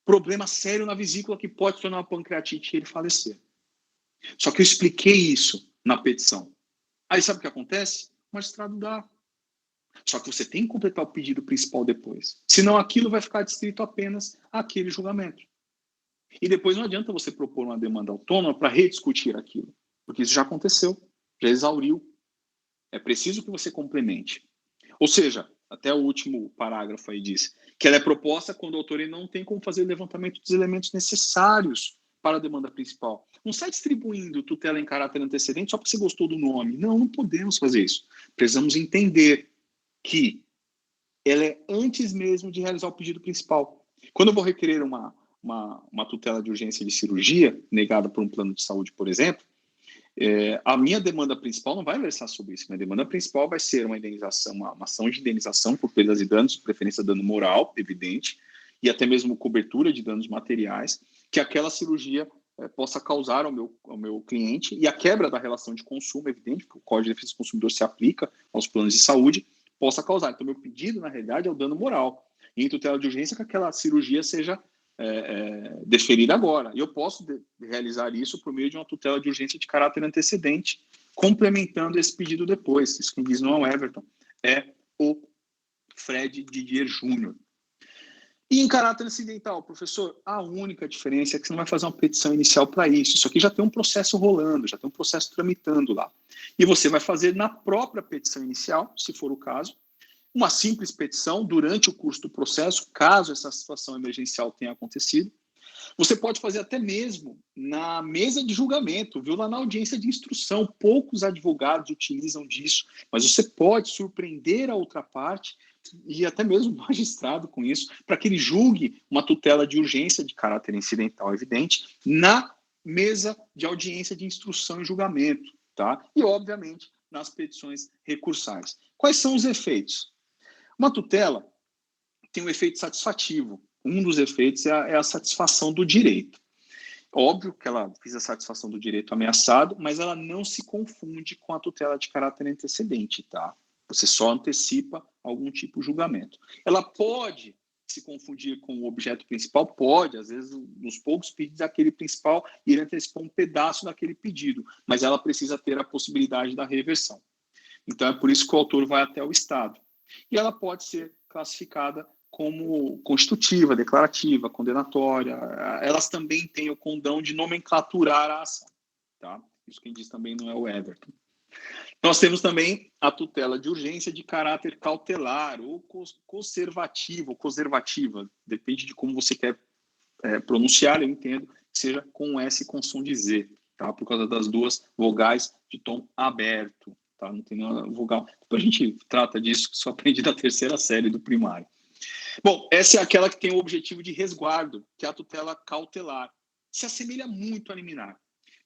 problema sério na vesícula que pode tornar uma pancreatite e ele falecer. Só que eu expliquei isso na petição. Aí sabe o que acontece? O magistrado dá. Só que você tem que completar o pedido principal depois. Senão aquilo vai ficar distrito apenas àquele julgamento. E depois não adianta você propor uma demanda autônoma para rediscutir aquilo. Porque isso já aconteceu, já exauriu. É preciso que você complemente. Ou seja, até o último parágrafo aí diz que ela é proposta quando o autor não tem como fazer o levantamento dos elementos necessários para a demanda principal. Não sai distribuindo tutela em caráter antecedente só porque você gostou do nome. Não, não podemos fazer isso. Precisamos entender que ela é antes mesmo de realizar o pedido principal. Quando eu vou requerer uma tutela de urgência de cirurgia, negada por um plano de saúde, por exemplo, a minha demanda principal não vai versar sobre isso. Minha demanda principal vai ser uma indenização, uma ação de indenização por perdas e danos, preferência dano moral, evidente, e até mesmo cobertura de danos materiais, que aquela cirurgia possa causar ao meu cliente, e a quebra da relação de consumo, evidente, porque o Código de Defesa do Consumidor se aplica aos planos de saúde, possa causar. Então, meu pedido, na realidade, é o dano moral. E em tutela de urgência, que aquela cirurgia seja deferida agora. E eu posso realizar isso por meio de uma tutela de urgência de caráter antecedente, complementando esse pedido depois. Isso quem diz não é o Everton, é o Fred Didier Júnior. E em caráter acidental, professor, a única diferença é que você não vai fazer uma petição inicial para isso. Isso aqui já tem um processo rolando, já tem um processo tramitando lá. E você vai fazer na própria petição inicial, se for o caso, uma simples petição durante o curso do processo, caso essa situação emergencial tenha acontecido. Você pode fazer até mesmo na mesa de julgamento, viu? Lá na audiência de instrução. Poucos advogados utilizam disso, mas você pode surpreender a outra parte e até mesmo o magistrado com isso, para que ele julgue uma tutela de urgência de caráter incidental, evidente, na mesa de audiência de instrução e julgamento, tá? E, obviamente, nas petições recursais. Quais são os efeitos? Uma tutela tem um efeito satisfativo. Um dos efeitos é a satisfação do direito. Óbvio que ela visa a satisfação do direito ameaçado, mas ela não se confunde com a tutela de caráter antecedente, tá? Você só antecipa algum tipo de julgamento. Ela pode se confundir com o objeto principal? Pode. Às vezes, nos poucos pedidos, aquele principal irá antecipar um pedaço daquele pedido, mas ela precisa ter a possibilidade da reversão. Então, é por isso que o autor vai até o Estado. E ela pode ser classificada como constitutiva, declarativa, condenatória. Elas também têm o condão de nomenclaturar a ação. Tá? Isso quem diz também não é o Everton. Nós temos também a tutela de urgência de caráter cautelar ou conservativa, depende de como você quer pronunciar, eu entendo que seja com S e com som de Z, tá? Por causa das duas vogais de tom aberto. Tá? Não tem nenhuma vogal. Depois a gente trata disso, que só aprendi da terceira série do primário. Bom, essa é aquela que tem o objetivo de resguardo, que é a tutela cautelar. Se assemelha muito a liminar.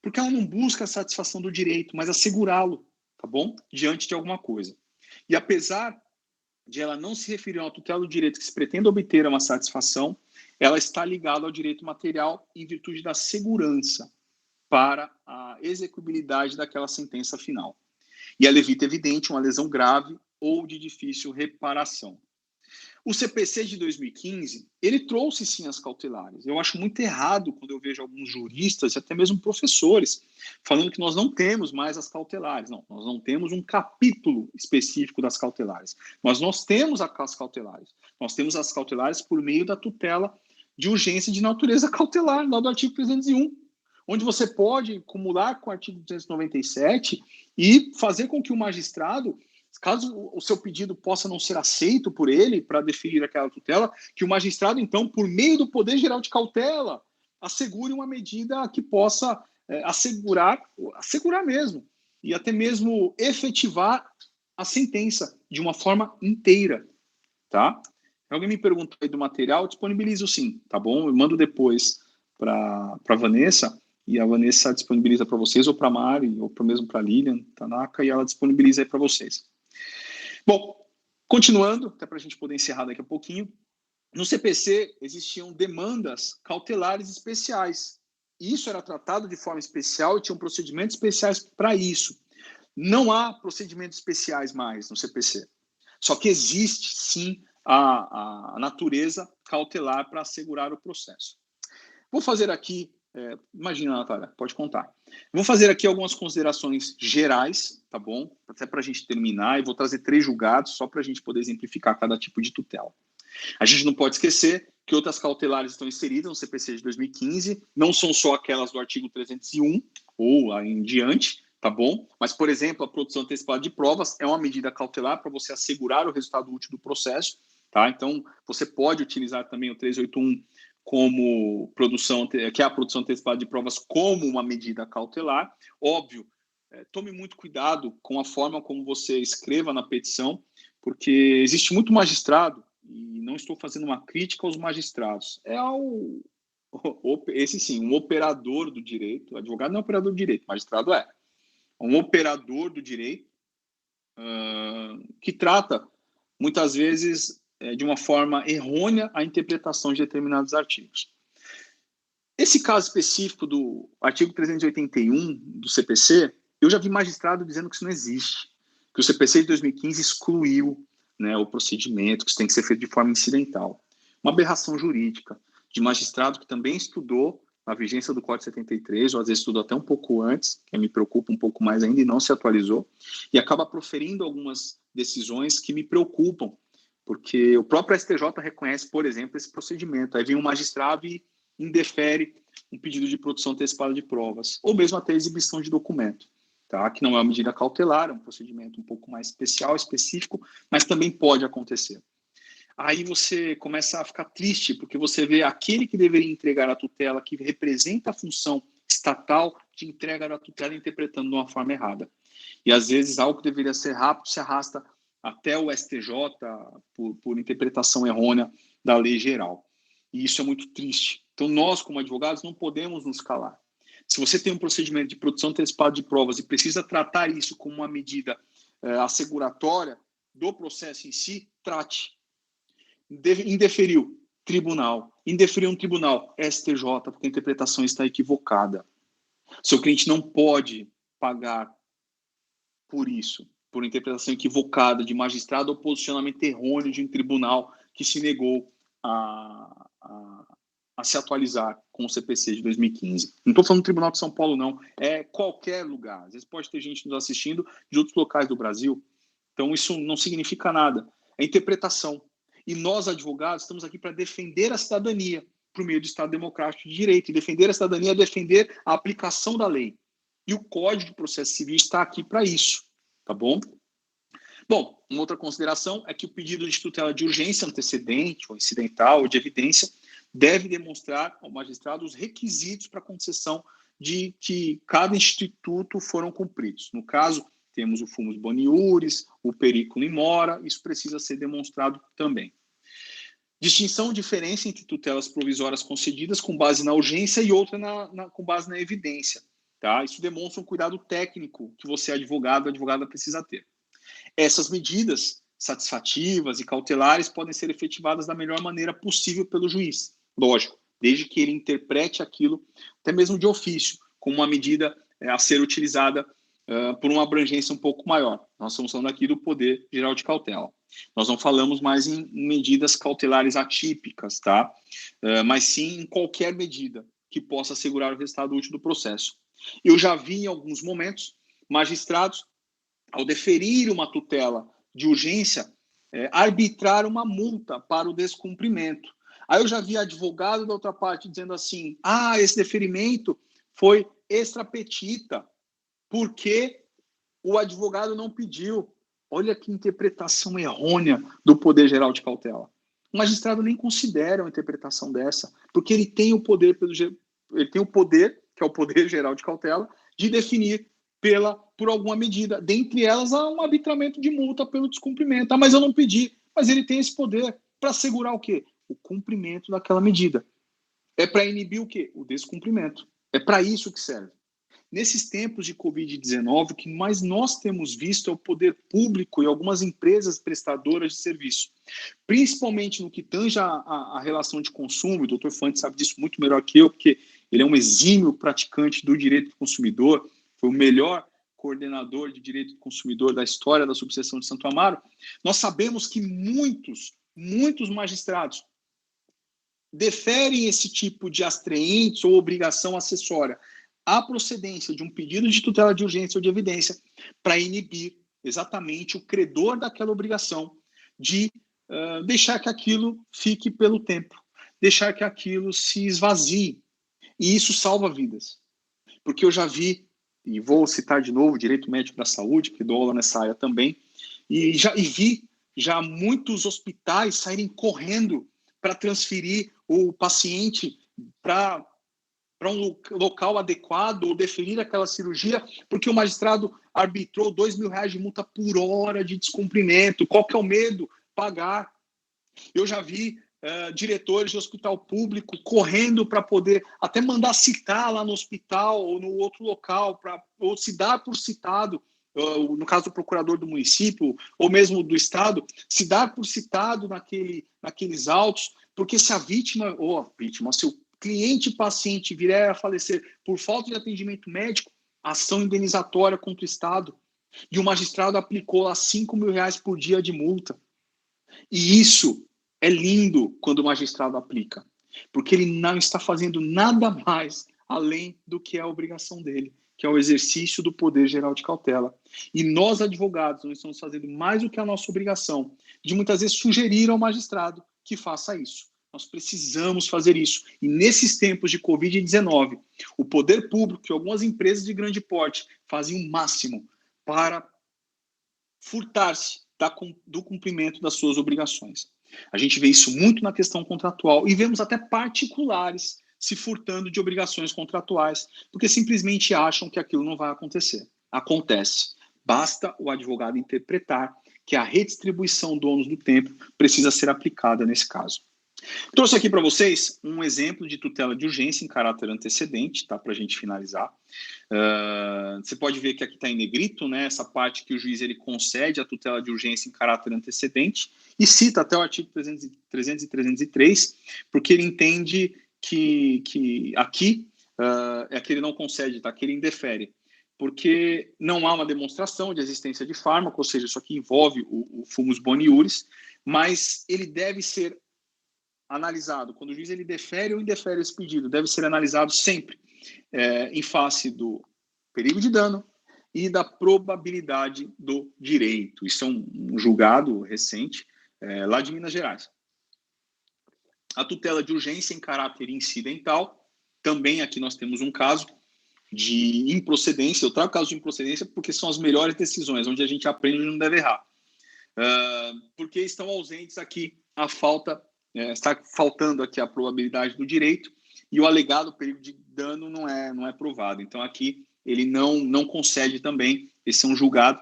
Porque ela não busca a satisfação do direito, mas assegurá-lo, tá bom? Diante de alguma coisa. E apesar de ela não se referir à tutela do direito que se pretende obter uma satisfação, ela está ligada ao direito material em virtude da segurança para a execuibilidade daquela sentença final. E ela evita, evidente, uma lesão grave ou de difícil reparação. O CPC de 2015, ele trouxe sim as cautelares. Eu acho muito errado quando eu vejo alguns juristas e até mesmo professores falando que nós não temos mais as cautelares. Não, nós não temos um capítulo específico das cautelares. Mas nós temos as cautelares. Nós temos as cautelares por meio da tutela de urgência de natureza cautelar, lá do artigo 301, onde você pode acumular com o artigo 297 e fazer com que o magistrado, caso o seu pedido possa não ser aceito por ele para definir aquela tutela, que o magistrado, então, por meio do Poder Geral de Cautela, assegure uma medida que possa assegurar mesmo, e até mesmo efetivar a sentença de uma forma inteira, tá? Alguém me perguntou aí do material, disponibilizo sim, tá bom? Eu mando depois para a Vanessa, e a Vanessa disponibiliza para vocês, ou para a Mari, ou mesmo para a Lilian Tanaka, e ela disponibiliza aí para vocês. Bom, continuando, até para a gente poder encerrar daqui a pouquinho, no CPC existiam demandas cautelares especiais. Isso era tratado de forma especial e tinham procedimentos especiais para isso. Não há procedimentos especiais mais no CPC. Só que existe, sim, a natureza cautelar para assegurar o processo. Vou fazer aqui, imagina, Natália, pode contar. Vou fazer aqui algumas considerações gerais, tá bom? Até para a gente terminar, e vou trazer 3 julgados, só para a gente poder exemplificar cada tipo de tutela. A gente não pode esquecer que outras cautelares estão inseridas no CPC de 2015, não são só aquelas do artigo 301, ou lá em diante, tá bom? Mas, por exemplo, a produção antecipada de provas é uma medida cautelar para você assegurar o resultado útil do processo, tá? Então, você pode utilizar também o 381 como produção, que é a produção antecipada de provas, como uma medida cautelar. Óbvio, tome muito cuidado com a forma como você escreva na petição, porque existe muito magistrado, e não estou fazendo uma crítica aos magistrados, esse sim, um operador do direito. Advogado não é operador do direito, magistrado é um operador do direito que trata, muitas vezes, de uma forma errônea a interpretação de determinados artigos. Esse caso específico do artigo 381 do CPC, eu já vi magistrado dizendo que isso não existe, que o CPC de 2015 excluiu, né, o procedimento, que isso tem que ser feito de forma incidental. Uma aberração jurídica de magistrado que também estudou a vigência do Código 73, ou às vezes estudou até um pouco antes, que me preocupa um pouco mais ainda, e não se atualizou, e acaba proferindo algumas decisões que me preocupam, porque o próprio STJ reconhece, por exemplo, esse procedimento. Aí vem um magistrado e indefere um pedido de produção antecipada de provas, ou mesmo até exibição de documento, tá? Que não é uma medida cautelar, é um procedimento um pouco mais especial, específico, mas também pode acontecer. Aí você começa a ficar triste, porque você vê aquele que deveria entregar a tutela, que representa a função estatal de entrega da tutela, interpretando de uma forma errada. E às vezes algo que deveria ser rápido se arrasta até o STJ por interpretação errônea da lei geral. E isso é muito triste. Então nós, como advogados, não podemos nos calar. Se você tem um procedimento de produção antecipada de provas e precisa tratar isso como uma medida asseguratória do processo em si, trate. Indeferiu, tribunal. Indeferiu um tribunal, STJ, porque a interpretação está equivocada. Seu cliente não pode pagar por isso, por interpretação equivocada de magistrado ou posicionamento errôneo de um tribunal que se negou a se atualizar com o CPC de 2015. Não estou falando do Tribunal de São Paulo, não. É qualquer lugar. Às vezes pode ter gente nos assistindo de outros locais do Brasil. Então, isso não significa nada. É interpretação. E nós, advogados, estamos aqui para defender a cidadania por meio do Estado Democrático de Direito. E defender a cidadania é defender a aplicação da lei. E o Código de Processo Civil está aqui para isso. Tá bom? Bom, uma outra consideração é que o pedido de tutela de urgência antecedente, ou incidental, ou de evidência, deve demonstrar ao magistrado os requisitos para a concessão de que cada instituto foram cumpridos. No caso, temos o fumus boniuris, o periculum in mora, isso precisa ser demonstrado também. Distinção, diferença entre tutelas provisórias concedidas com base na urgência e outra com base na evidência. tá? Isso demonstra um cuidado técnico que você, advogado, advogada, precisa ter. Essas medidas satisfativas e cautelares podem ser efetivadas da melhor maneira possível pelo juiz, lógico, desde que ele interprete aquilo, até mesmo de ofício, como uma medida a ser utilizada por uma abrangência um pouco maior. Nós estamos falando aqui do poder geral de cautela. Nós não falamos mais em medidas cautelares atípicas, tá? Mas sim em qualquer medida que possa assegurar o resultado útil do processo. Eu já vi em alguns momentos magistrados, ao deferir uma tutela de urgência, arbitrar uma multa para o descumprimento. Aí eu já vi advogado da outra parte dizendo assim, esse deferimento foi extra petita, porque o advogado não pediu. Olha que interpretação errônea do poder geral de cautela. O magistrado nem considera uma interpretação dessa, porque ele tem o poder, que é o poder geral de cautela, de definir por alguma medida. Dentre elas, há um arbitramento de multa pelo descumprimento. Mas eu não pedi. Mas ele tem esse poder para assegurar o quê? O cumprimento daquela medida. É para inibir o quê? O descumprimento. É para isso que serve. Nesses tempos de Covid-19, o que mais nós temos visto é o poder público e algumas empresas prestadoras de serviço, principalmente no que tange a relação de consumo. O doutor Fante sabe disso muito melhor que eu, porque ele é um exímio praticante do direito do consumidor, foi o melhor coordenador de direito do consumidor da história da subseção de Santo Amaro. Nós sabemos que muitos magistrados deferem esse tipo de astreentes ou obrigação acessória à procedência de um pedido de tutela de urgência ou de evidência para inibir exatamente o credor daquela obrigação de deixar que aquilo fique pelo tempo, deixar que aquilo se esvazie. E isso salva vidas. Porque eu já vi, e vou citar de novo o direito médico da saúde, que dou aula nessa área também, e vi já muitos hospitais saírem correndo para transferir o paciente para um local adequado ou definir aquela cirurgia, porque o magistrado arbitrou R$2.000 de multa por hora de descumprimento. Qual que é o medo? Pagar. Eu já vi diretores de hospital público correndo para poder até mandar citar lá no hospital ou no outro local, ou se dar por citado, no caso do procurador do município ou mesmo do estado, se dar por citado naqueles autos, porque se a vítima, se o cliente paciente vier a falecer por falta de atendimento médico, ação indenizatória contra o Estado. E o magistrado aplicou lá R$5.000 por dia de multa. E isso é lindo quando o magistrado aplica, porque ele não está fazendo nada mais além do que é a obrigação dele, que é o exercício do poder geral de cautela. E nós, advogados, não estamos fazendo mais do que a nossa obrigação de muitas vezes sugerir ao magistrado que faça isso. Nós precisamos fazer isso. E nesses tempos de Covid-19, o poder público e algumas empresas de grande porte fazem o máximo para furtar-se do cumprimento das suas obrigações. A gente vê isso muito na questão contratual e vemos até particulares se furtando de obrigações contratuais, porque simplesmente acham que aquilo não vai acontecer. Acontece. Basta o advogado interpretar que a redistribuição do ônus do tempo precisa ser aplicada nesse caso. Trouxe aqui para vocês um exemplo de tutela de urgência em caráter antecedente, tá, para a gente finalizar. Você pode ver que aqui está em negrito, né, essa parte que o juiz ele concede a tutela de urgência em caráter antecedente e cita até o artigo 300 e 303, porque ele entende que aqui é que ele não concede, tá, que ele indefere, porque não há uma demonstração de existência de fármaco, ou seja, isso aqui envolve o fumus boni iuris, mas ele deve ser analisado, quando o juiz ele defere ou indefere esse pedido, deve ser analisado sempre em face do perigo de dano e da probabilidade do direito. Isso é um julgado recente lá de Minas Gerais. A tutela de urgência em caráter incidental, também aqui nós temos um caso de improcedência. Eu trago casos de improcedência porque são as melhores decisões, onde a gente aprende e não deve errar. Porque estão ausentes aqui está faltando aqui a probabilidade do direito e o alegado perigo de dano não é provado. Então, aqui ele não concede também. Esse é um julgado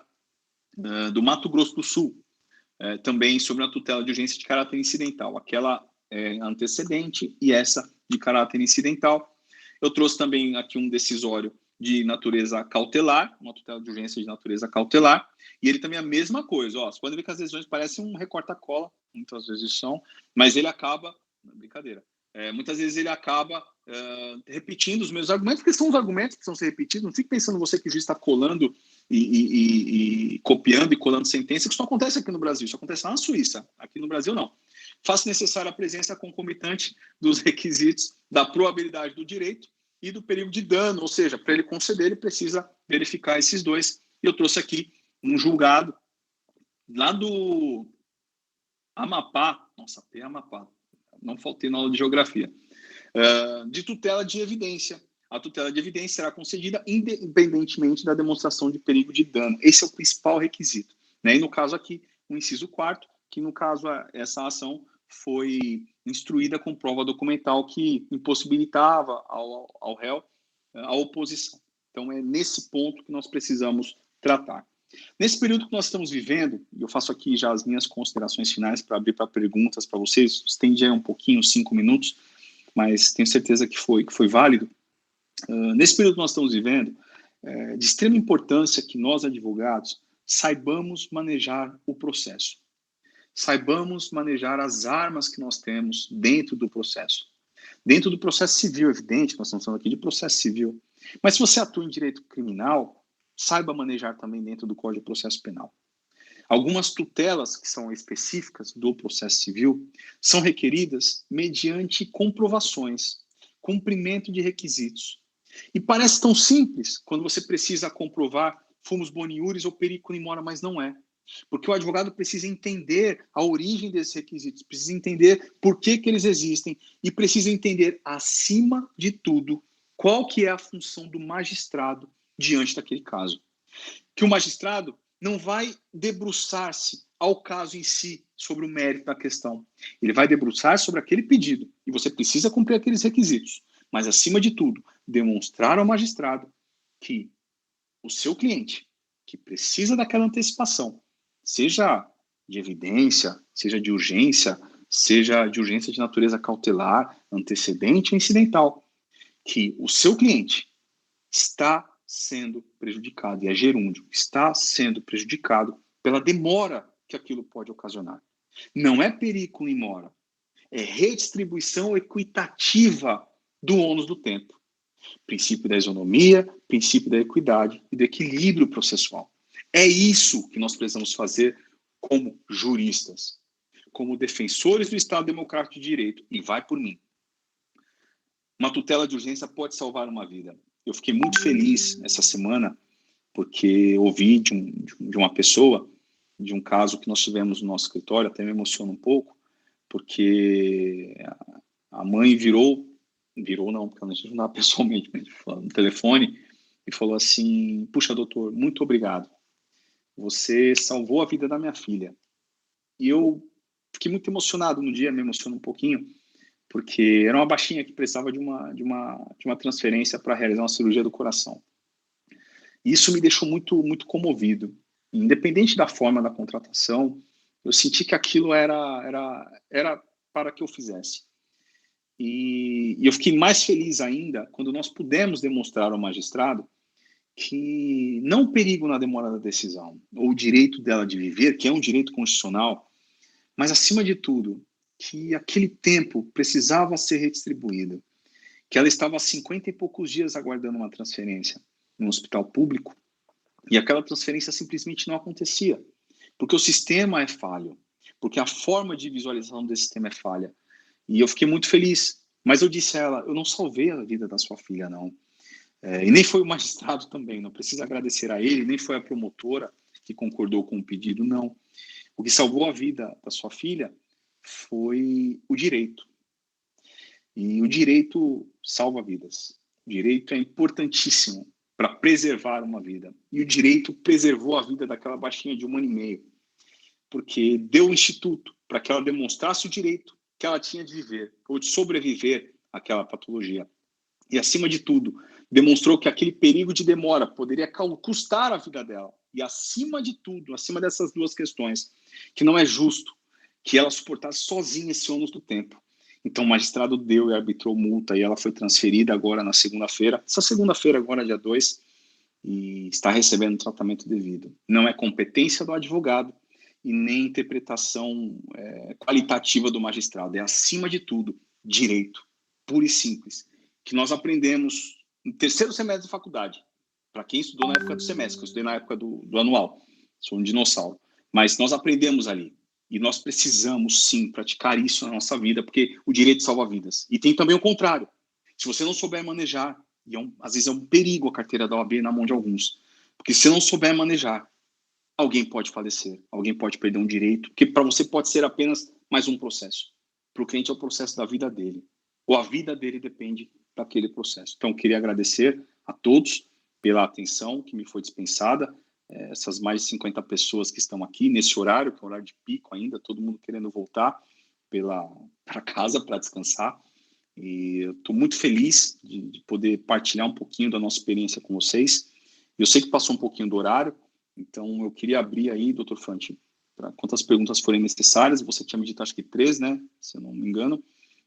do Mato Grosso do Sul, também sobre a tutela de urgência de caráter incidental. Aquela antecedente e essa de caráter incidental. Eu trouxe também aqui um decisório de natureza cautelar, uma tutela de urgência de natureza cautelar, e ele também é a mesma coisa. Ó, você pode ver que as lesões parecem um recorta-cola, muitas vezes são, mas ele acaba... Brincadeira. Muitas vezes ele acaba repetindo os mesmos argumentos, porque são os argumentos que precisam ser repetidos. Não fique pensando você que o juiz está colando e copiando e colando sentença, que isso não acontece aqui no Brasil, isso acontece lá na Suíça. Aqui no Brasil, não. Faça necessária a presença concomitante dos requisitos da probabilidade do direito e do perigo de dano, ou seja, para ele conceder, ele precisa verificar esses dois. E eu trouxe aqui um julgado lá do Amapá, nossa, tem Amapá, não faltei na aula de geografia, de tutela de evidência. A tutela de evidência será concedida independentemente da demonstração de perigo de dano. Esse é o principal requisito, né? E no caso aqui, o inciso 4º, que no caso essa ação foi instruída com prova documental que impossibilitava ao réu a oposição. Então, é nesse ponto que nós precisamos tratar. Nesse período que nós estamos vivendo, e eu faço aqui já as minhas considerações finais para abrir para perguntas para vocês, estendi um pouquinho, 5 minutos, mas tenho certeza que foi válido. Nesse período que nós estamos vivendo, de extrema importância que nós, advogados, saibamos manejar o processo. Saibamos manejar as armas que nós temos dentro do processo. Dentro do processo civil, evidente, nós estamos falando aqui de processo civil. Mas se você atua em direito criminal, saiba manejar também dentro do Código de Processo Penal. Algumas tutelas que são específicas do processo civil são requeridas mediante comprovações, cumprimento de requisitos. E parece tão simples quando você precisa comprovar fumus boni iuris ou periculum in mora, mas não é. Porque o advogado precisa entender a origem desses requisitos, precisa entender por que eles existem e precisa entender, acima de tudo, qual que é a função do magistrado diante daquele caso. Que o magistrado não vai debruçar-se ao caso em si, sobre o mérito da questão. Ele vai debruçar sobre aquele pedido, e você precisa cumprir aqueles requisitos. Mas, acima de tudo, demonstrar ao magistrado que o seu cliente, que precisa daquela antecipação, seja de evidência, seja de urgência de natureza cautelar, antecedente ou incidental, que o seu cliente está sendo prejudicado, e é gerúndio, está sendo prejudicado pela demora que aquilo pode ocasionar. Não é periculum in mora, é redistribuição equitativa do ônus do tempo. Princípio da isonomia, princípio da equidade e do equilíbrio processual. É isso que nós precisamos fazer como juristas, como defensores do Estado Democrático de Direito, e vai por mim. Uma tutela de urgência pode salvar uma vida. Eu fiquei muito feliz essa semana, porque ouvi de uma pessoa, de um caso que nós tivemos no nosso escritório, até me emociona um pouco, porque a mãe virou não, porque ela não estava pessoalmente, mas no telefone, e falou assim: puxa, doutor, muito obrigado. Você salvou a vida da minha filha. E eu fiquei muito emocionado no dia, me emociono um pouquinho, porque era uma baixinha que precisava de uma transferência para realizar uma cirurgia do coração. E isso me deixou muito, muito comovido. Independente da forma da contratação, eu senti que aquilo era para que eu fizesse. E eu fiquei mais feliz ainda quando nós pudemos demonstrar ao magistrado que não o perigo na demora da decisão, ou o direito dela de viver, que é um direito constitucional, mas, acima de tudo, que aquele tempo precisava ser redistribuído, que ela estava há 50 e poucos dias aguardando uma transferência no hospital público, e aquela transferência simplesmente não acontecia, porque o sistema é falho, porque a forma de visualização desse sistema é falha. E eu fiquei muito feliz, mas eu disse a ela: eu não salvei a vida da sua filha, não. E nem foi o magistrado também, não precisa agradecer a ele, nem foi a promotora que concordou com o pedido, não. O que salvou a vida da sua filha foi o direito. E o direito salva vidas. O direito é importantíssimo para preservar uma vida. E o direito preservou a vida daquela baixinha de 1 ano e meio, porque deu o instituto para que ela demonstrasse o direito que ela tinha de viver, ou de sobreviver àquela patologia. E, acima de tudo, demonstrou que aquele perigo de demora poderia custar a vida dela. E, acima de tudo, acima dessas duas questões, que não é justo que ela suportasse sozinha esse ônus do tempo. Então o magistrado deu e arbitrou multa e ela foi transferida agora na segunda-feira, essa segunda-feira agora, dia 2, e está recebendo tratamento devido. Não é competência do advogado e nem interpretação qualitativa do magistrado, é acima de tudo direito, puro e simples, que nós aprendemos no terceiro semestre de faculdade, para quem estudou na época do semestre, que eu estudei na época do anual, sou um dinossauro, mas nós aprendemos ali, e nós precisamos sim praticar isso na nossa vida, porque o direito salva vidas. E tem também o contrário, se você não souber manejar, e às vezes é um perigo a carteira da OAB na mão de alguns, porque se não souber manejar, alguém pode falecer, alguém pode perder um direito, que para você pode ser apenas mais um processo. Para o cliente é o processo da vida dele, ou a vida dele depende daquele processo. Então, queria agradecer a todos pela atenção que me foi dispensada, essas mais de 50 pessoas que estão aqui nesse horário, que é um horário de pico ainda, todo mundo querendo voltar para casa para descansar. E eu estou muito feliz de poder partilhar um pouquinho da nossa experiência com vocês. Eu sei que passou um pouquinho do horário, então eu queria abrir aí, doutor Fante, para quantas perguntas forem necessárias. Você tinha me dito, acho que 3, né? Se eu não me engano.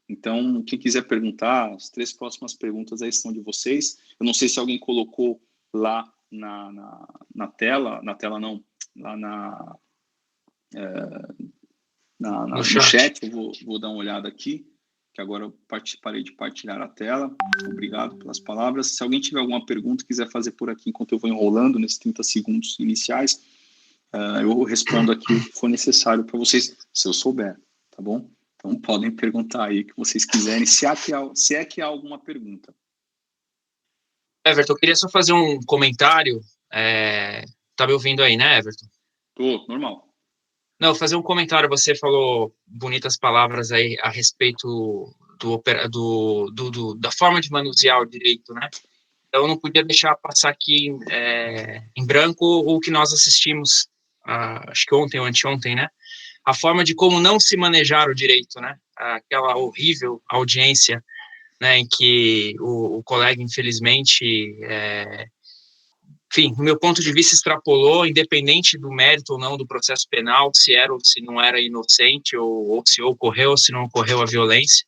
Então, quem quiser perguntar, as 3 próximas perguntas aí são de vocês. Eu não sei se alguém colocou lá na tela não, lá no chat. Eu vou dar uma olhada aqui, que agora eu parei de partilhar a tela. Obrigado pelas palavras. Se alguém tiver alguma pergunta, quiser fazer por aqui enquanto eu vou enrolando nesses 30 segundos iniciais, eu respondo aqui o que for necessário para vocês, se eu souber, tá bom? Então podem perguntar aí o que vocês quiserem, se é que há alguma pergunta. Everton, eu queria só fazer um comentário. Tá me ouvindo aí, né, Everton? Tô, normal. Não, fazer um comentário. Você falou bonitas palavras aí a respeito da forma de manusear o direito, né? Então, eu não podia deixar passar aqui em branco o que nós assistimos, acho que ontem ou anteontem, né? A forma de como não se manejar o direito, né? Aquela horrível audiência, né, em que o colega, infelizmente, enfim, no meu ponto de vista, extrapolou, independente do mérito ou não do processo penal, se era ou se não era inocente, ou se ocorreu ou se não ocorreu a violência.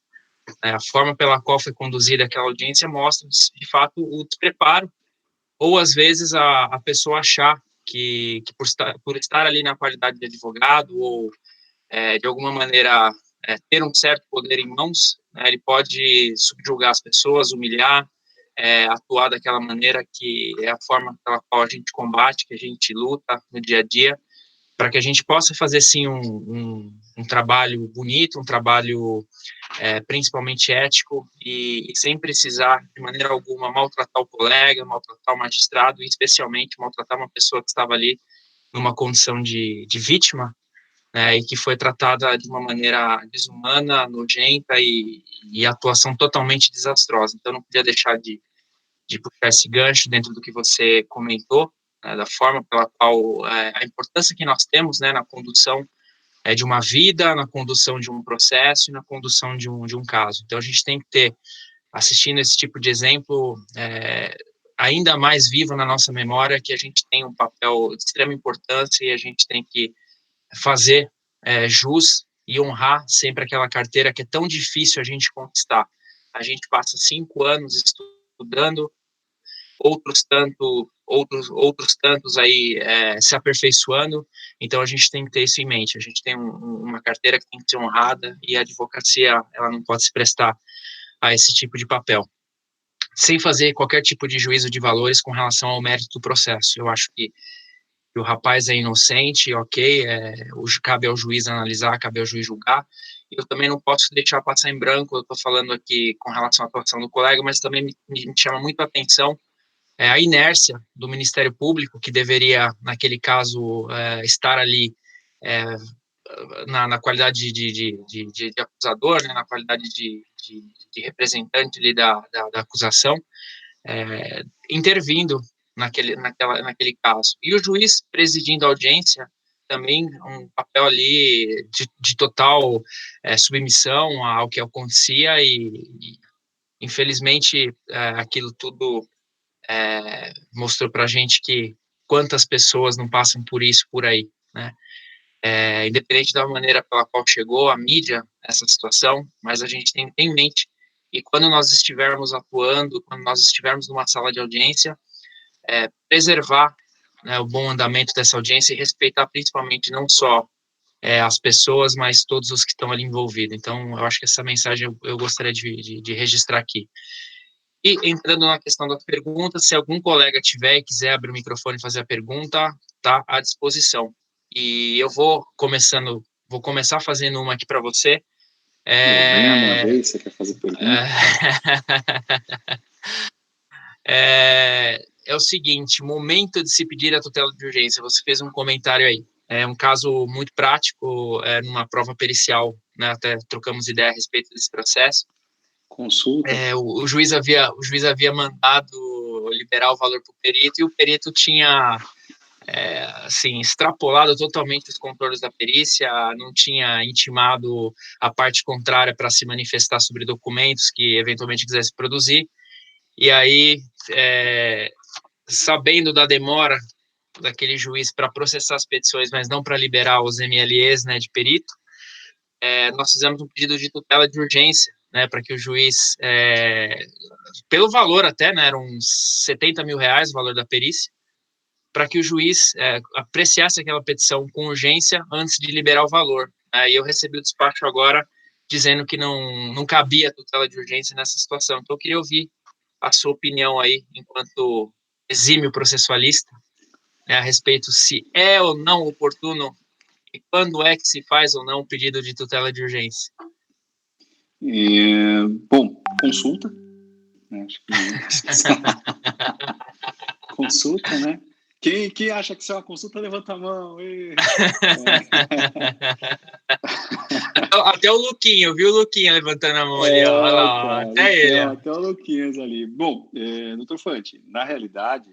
A forma pela qual foi conduzida aquela audiência mostra, de fato, o despreparo, ou às vezes a pessoa achar que por estar ali na qualidade de advogado, ou de alguma maneira ter um certo poder em mãos, né, ele pode subjugar as pessoas, humilhar, atuar daquela maneira que é a forma pela qual a gente combate, que a gente luta no dia a dia, para que a gente possa fazer, sim, um trabalho bonito, um trabalho principalmente ético, e sem precisar, de maneira alguma, maltratar o colega, maltratar o magistrado, e especialmente maltratar uma pessoa que estava ali numa condição de vítima, e que foi tratada de uma maneira desumana, nojenta e atuação totalmente desastrosa. Então, não podia deixar de puxar esse gancho dentro do que você comentou, da forma pela qual a importância que nós temos, na condução de uma vida, na condução de um processo e na condução de um caso. Então, a gente tem que ter, assistindo esse tipo de exemplo, ainda mais vivo na nossa memória, que a gente tem um papel de extrema importância e a gente tem que fazer jus e honrar sempre aquela carteira que é tão difícil a gente conquistar. A gente passa 5 anos estudando, outros tantos aí se aperfeiçoando, então a gente tem que ter isso em mente. A gente tem uma carteira que tem que ser honrada, e a advocacia, ela não pode se prestar a esse tipo de papel, sem fazer qualquer tipo de juízo de valores com relação ao mérito do processo. Eu acho que o rapaz é inocente, ok, cabe ao juiz analisar, cabe ao juiz julgar. Eu também não posso deixar passar em branco, eu estou falando aqui com relação à atuação do colega, mas também me chama muito a atenção a inércia do Ministério Público, que deveria, naquele caso, estar ali na qualidade de acusador, na qualidade de representante ali da acusação, intervindo naquele caso. E o juiz presidindo a audiência, também um papel ali de total submissão ao que acontecia, e infelizmente aquilo tudo mostrou para a gente que quantas pessoas não passam por isso por aí, né? independente da maneira pela qual chegou a mídia essa situação, mas a gente tem em mente que quando nós estivermos atuando, quando nós estivermos numa sala de audiência, preservar, né, o bom andamento dessa audiência e respeitar principalmente não só as pessoas, mas todos os que estão ali envolvidos. Então, eu acho que essa mensagem eu gostaria de registrar aqui. E entrando na questão da pergunta, se algum colega tiver e quiser abrir o microfone e fazer a pergunta, está à disposição. E eu vou começar fazendo uma aqui para você. Bem na minha vez, você quer fazer pergunta? É o seguinte, momento de se pedir a tutela de urgência, você fez um comentário aí. É um caso muito prático, numa prova pericial, né, até trocamos ideia a respeito desse processo. Consulta. O juiz havia mandado liberar o valor para o perito, e o perito tinha assim, extrapolado totalmente os contornos da perícia, não tinha intimado a parte contrária para se manifestar sobre documentos que eventualmente quisesse produzir, e aí, sabendo da demora daquele juiz para processar as petições, mas não para liberar os MLEs, né, de perito, nós fizemos um pedido de tutela de urgência, né, para que o juiz, pelo valor até, né, eram uns R$70 mil o valor da perícia, para que o juiz apreciasse aquela petição com urgência antes de liberar o valor. E eu recebi o despacho agora dizendo que não cabia tutela de urgência nessa situação. Então, eu queria ouvir a sua opinião aí, enquanto exímio processualista, a respeito se é ou não oportuno e quando é que se faz ou não o pedido de tutela de urgência. Bom, consulta. Acho que consulta, né? Quem acha que isso é uma consulta, levanta a mão. Até o Luquinha, eu vi o Luquinha levantando a mão ali, ó. Olha lá, Cara, até ele. Ó. Até o Luquinhas ali. Bom, doutor Fante, na realidade,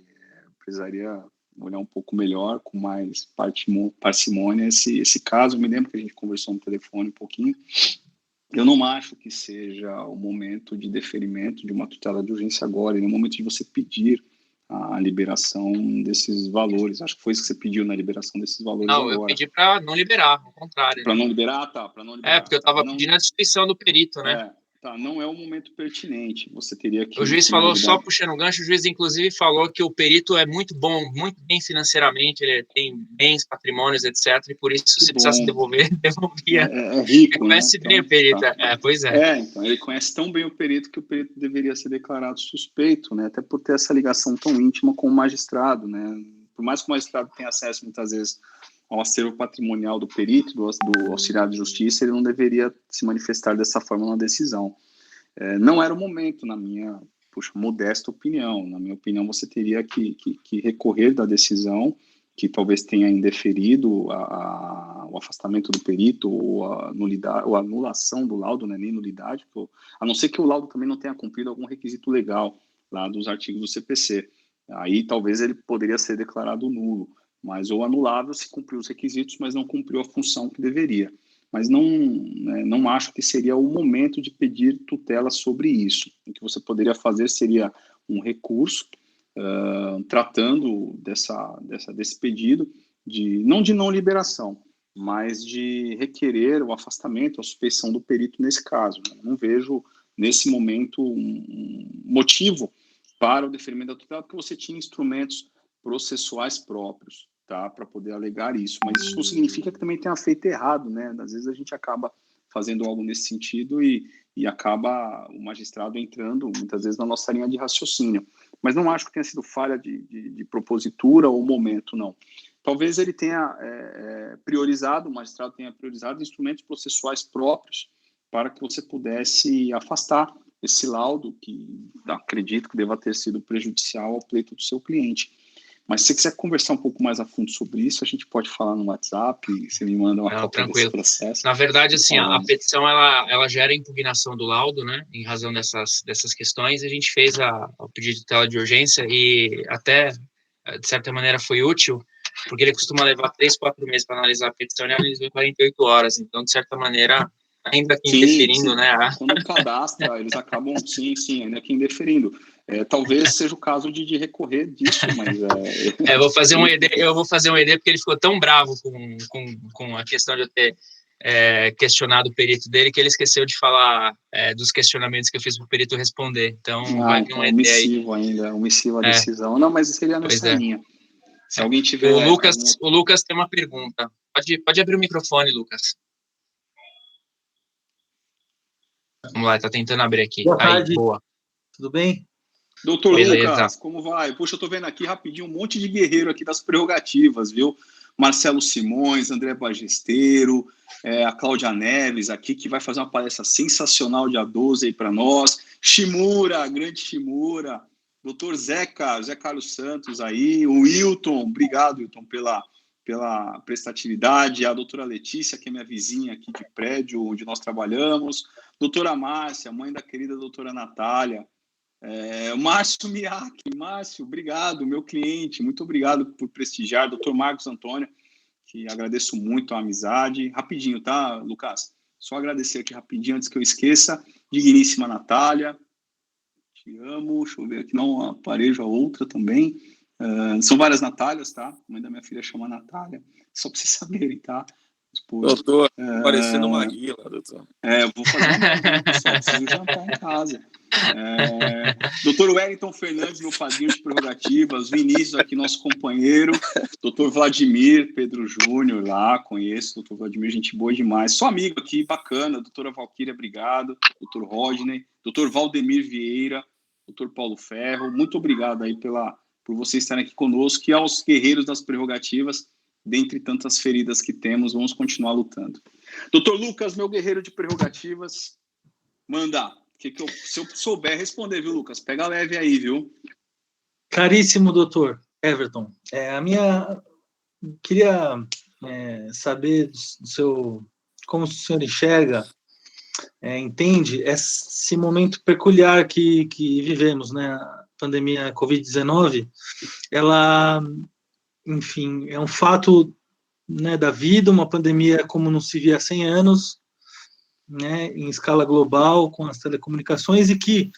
precisaria olhar um pouco melhor, com mais parcimônia, esse caso. Me lembro que a gente conversou no telefone um pouquinho. Eu não acho que seja o momento de deferimento de uma tutela de urgência agora, é o momento de você pedir a liberação desses valores. Acho que foi isso que você pediu na liberação desses valores agora. Não, eu pedi para não liberar, ao contrário. Para não liberar? Tá, para não liberar. Porque eu estava pedindo a destituição do perito, né? Não é o momento pertinente. Você teria que... O juiz falou, só puxando o gancho, o juiz inclusive falou que o perito é muito bom, muito bem financeiramente, ele tem bens, patrimônios, etc. E por isso, se precisasse devolver, devolvia. É rico, ele conhece bem o perito, pois é. Então, ele conhece tão bem o perito que o perito deveria ser declarado suspeito, né? Até por ter essa ligação tão íntima com o magistrado, né? Por mais que o magistrado tenha acesso, muitas vezes, ao acervo patrimonial do perito, do auxiliar de justiça, ele não deveria se manifestar dessa forma na decisão. Não era o momento, na minha modesta opinião. Na minha opinião, você teria que recorrer da decisão, que talvez tenha indeferido o afastamento do perito ou a anulação do laudo, né, nem nulidade, a não ser que o laudo também não tenha cumprido algum requisito legal lá dos artigos do CPC. Aí talvez ele poderia ser declarado nulo, mas ou anulável se cumpriu os requisitos, mas não cumpriu a função que deveria. Mas não acho que seria o momento de pedir tutela sobre isso. O que você poderia fazer seria um recurso tratando desse pedido, não de não liberação, mas de requerer o afastamento, a suspeição do perito nesse caso. Não vejo, nesse momento, um motivo para o deferimento da tutela, porque você tinha instrumentos processuais próprios, tá, para poder alegar isso. Mas isso não significa que também tenha feito errado, né? Às vezes a gente acaba fazendo algo nesse sentido e acaba o magistrado entrando, muitas vezes, na nossa linha de raciocínio. Mas não acho que tenha sido falha de propositura ou momento, não. Talvez ele tenha priorizado, o magistrado tenha priorizado instrumentos processuais próprios para que você pudesse afastar esse laudo, que acredito que deva ter sido prejudicial ao pleito do seu cliente. Mas se você quiser conversar um pouco mais a fundo sobre isso, a gente pode falar no WhatsApp, você me manda uma cópia desse processo. Na verdade, assim, a petição, ela gera impugnação do laudo, né, em razão dessas questões, a gente fez o pedido de tutela de urgência e até, de certa maneira, foi útil, porque ele costuma levar 3, 4 meses para analisar a petição, ele analisou em 48 horas, então, de certa maneira, ainda que interferindo, né? Quando cadastra, eles acabam, sim, ainda que interferindo. Talvez seja o caso de recorrer disso, mas... Eu vou fazer um ED porque ele ficou tão bravo com a questão de eu ter questionado o perito dele que ele esqueceu de falar dos questionamentos que eu fiz para o perito responder. Então, vai vir um ED omissivo aí. Omissivo a decisão. Não, mas seria nessa linha. Se alguém tiver... O Lucas tem uma pergunta. Pode abrir o microfone, Lucas. Vamos lá, tá tentando abrir aqui. Boa tarde. Boa. Tudo bem? Doutor Lucas, como vai? Puxa, eu tô vendo aqui rapidinho um monte de guerreiro aqui das prerrogativas, viu? Marcelo Simões, André Bagesteiro, a Cláudia Neves aqui, que vai fazer uma palestra sensacional dia 12 aí para nós. Shimura, grande Shimura. Doutor Zé Carlos Santos aí. O Wilton, obrigado, Wilton, pela prestatividade. A doutora Letícia, que é minha vizinha aqui de prédio onde nós trabalhamos. Doutora Márcia, mãe da querida doutora Natália. O Márcio Miyake, obrigado, meu cliente, muito obrigado por prestigiar, doutor Marcos Antônio, que agradeço muito a amizade. Rapidinho, tá, Lucas? Só agradecer aqui rapidinho, antes que eu esqueça. Digníssima Natália, te amo, deixa eu ver aqui, não aparejo a outra também. São várias Natálias, tá? A mãe da minha filha chama Natália, só pra vocês saberem, tá? Doutor, parecendo uma guila, doutor. Eu vou fazer uma pessoal, preciso jantar em casa. Doutor Wellington Fernandes, meu padrinho de prerrogativas, Vinícius aqui, nosso companheiro, doutor Vladimir Pedro Júnior lá, conheço, doutor Vladimir, gente boa demais, sou amigo aqui, bacana, doutora Valquíria, obrigado, doutor Rodney, doutor Valdemir Vieira, doutor Paulo Ferro, muito obrigado aí por vocês estarem aqui conosco, e aos guerreiros das prerrogativas, dentre tantas feridas que temos, vamos continuar lutando. Doutor Lucas, meu guerreiro de prerrogativas, manda, se eu souber responder, viu, Lucas? Pega leve aí, viu? Caríssimo doutor Everton, queria saber do seu, como o senhor enxerga, entende esse momento peculiar que vivemos, né? A pandemia Covid-19, ela... Enfim, é um fato, né, da vida, uma pandemia como não se via há 100 anos, né, em escala global, com as telecomunicações, e que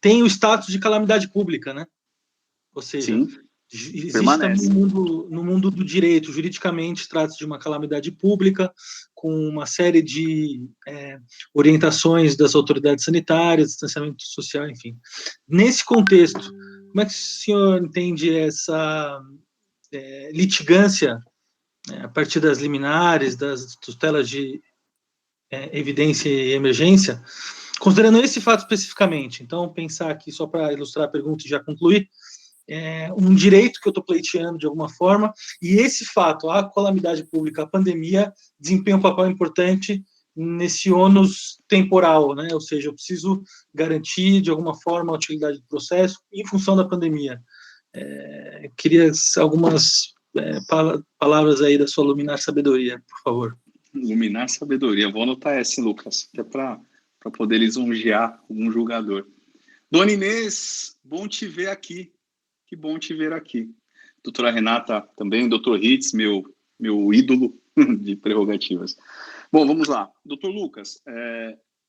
tem o status de calamidade pública, né? Ou seja, sim, existe no mundo do direito, juridicamente, trata-se de uma calamidade pública, com uma série de orientações das autoridades sanitárias, distanciamento social, enfim. Nesse contexto, como é que o senhor entende essa litigância a partir das liminares, das tutelas de evidência e emergência, considerando esse fato especificamente? Então, pensar aqui, só para ilustrar a pergunta e já concluir, um direito que eu estou pleiteando de alguma forma, e esse fato, a calamidade pública, a pandemia, desempenha um papel importante nesse ônus temporal, né? Ou seja, eu preciso garantir de alguma forma a utilidade do processo em função da pandemia. Queria algumas palavras aí da sua luminar sabedoria, por favor. Luminar sabedoria, vou anotar essa, Lucas, que é para poder lisonjear um julgador. Dona Inês, bom te ver aqui. Que bom te ver aqui. Doutora Renata também, doutor Ritz, meu ídolo de prerrogativas. Bom, vamos lá. Doutor Lucas,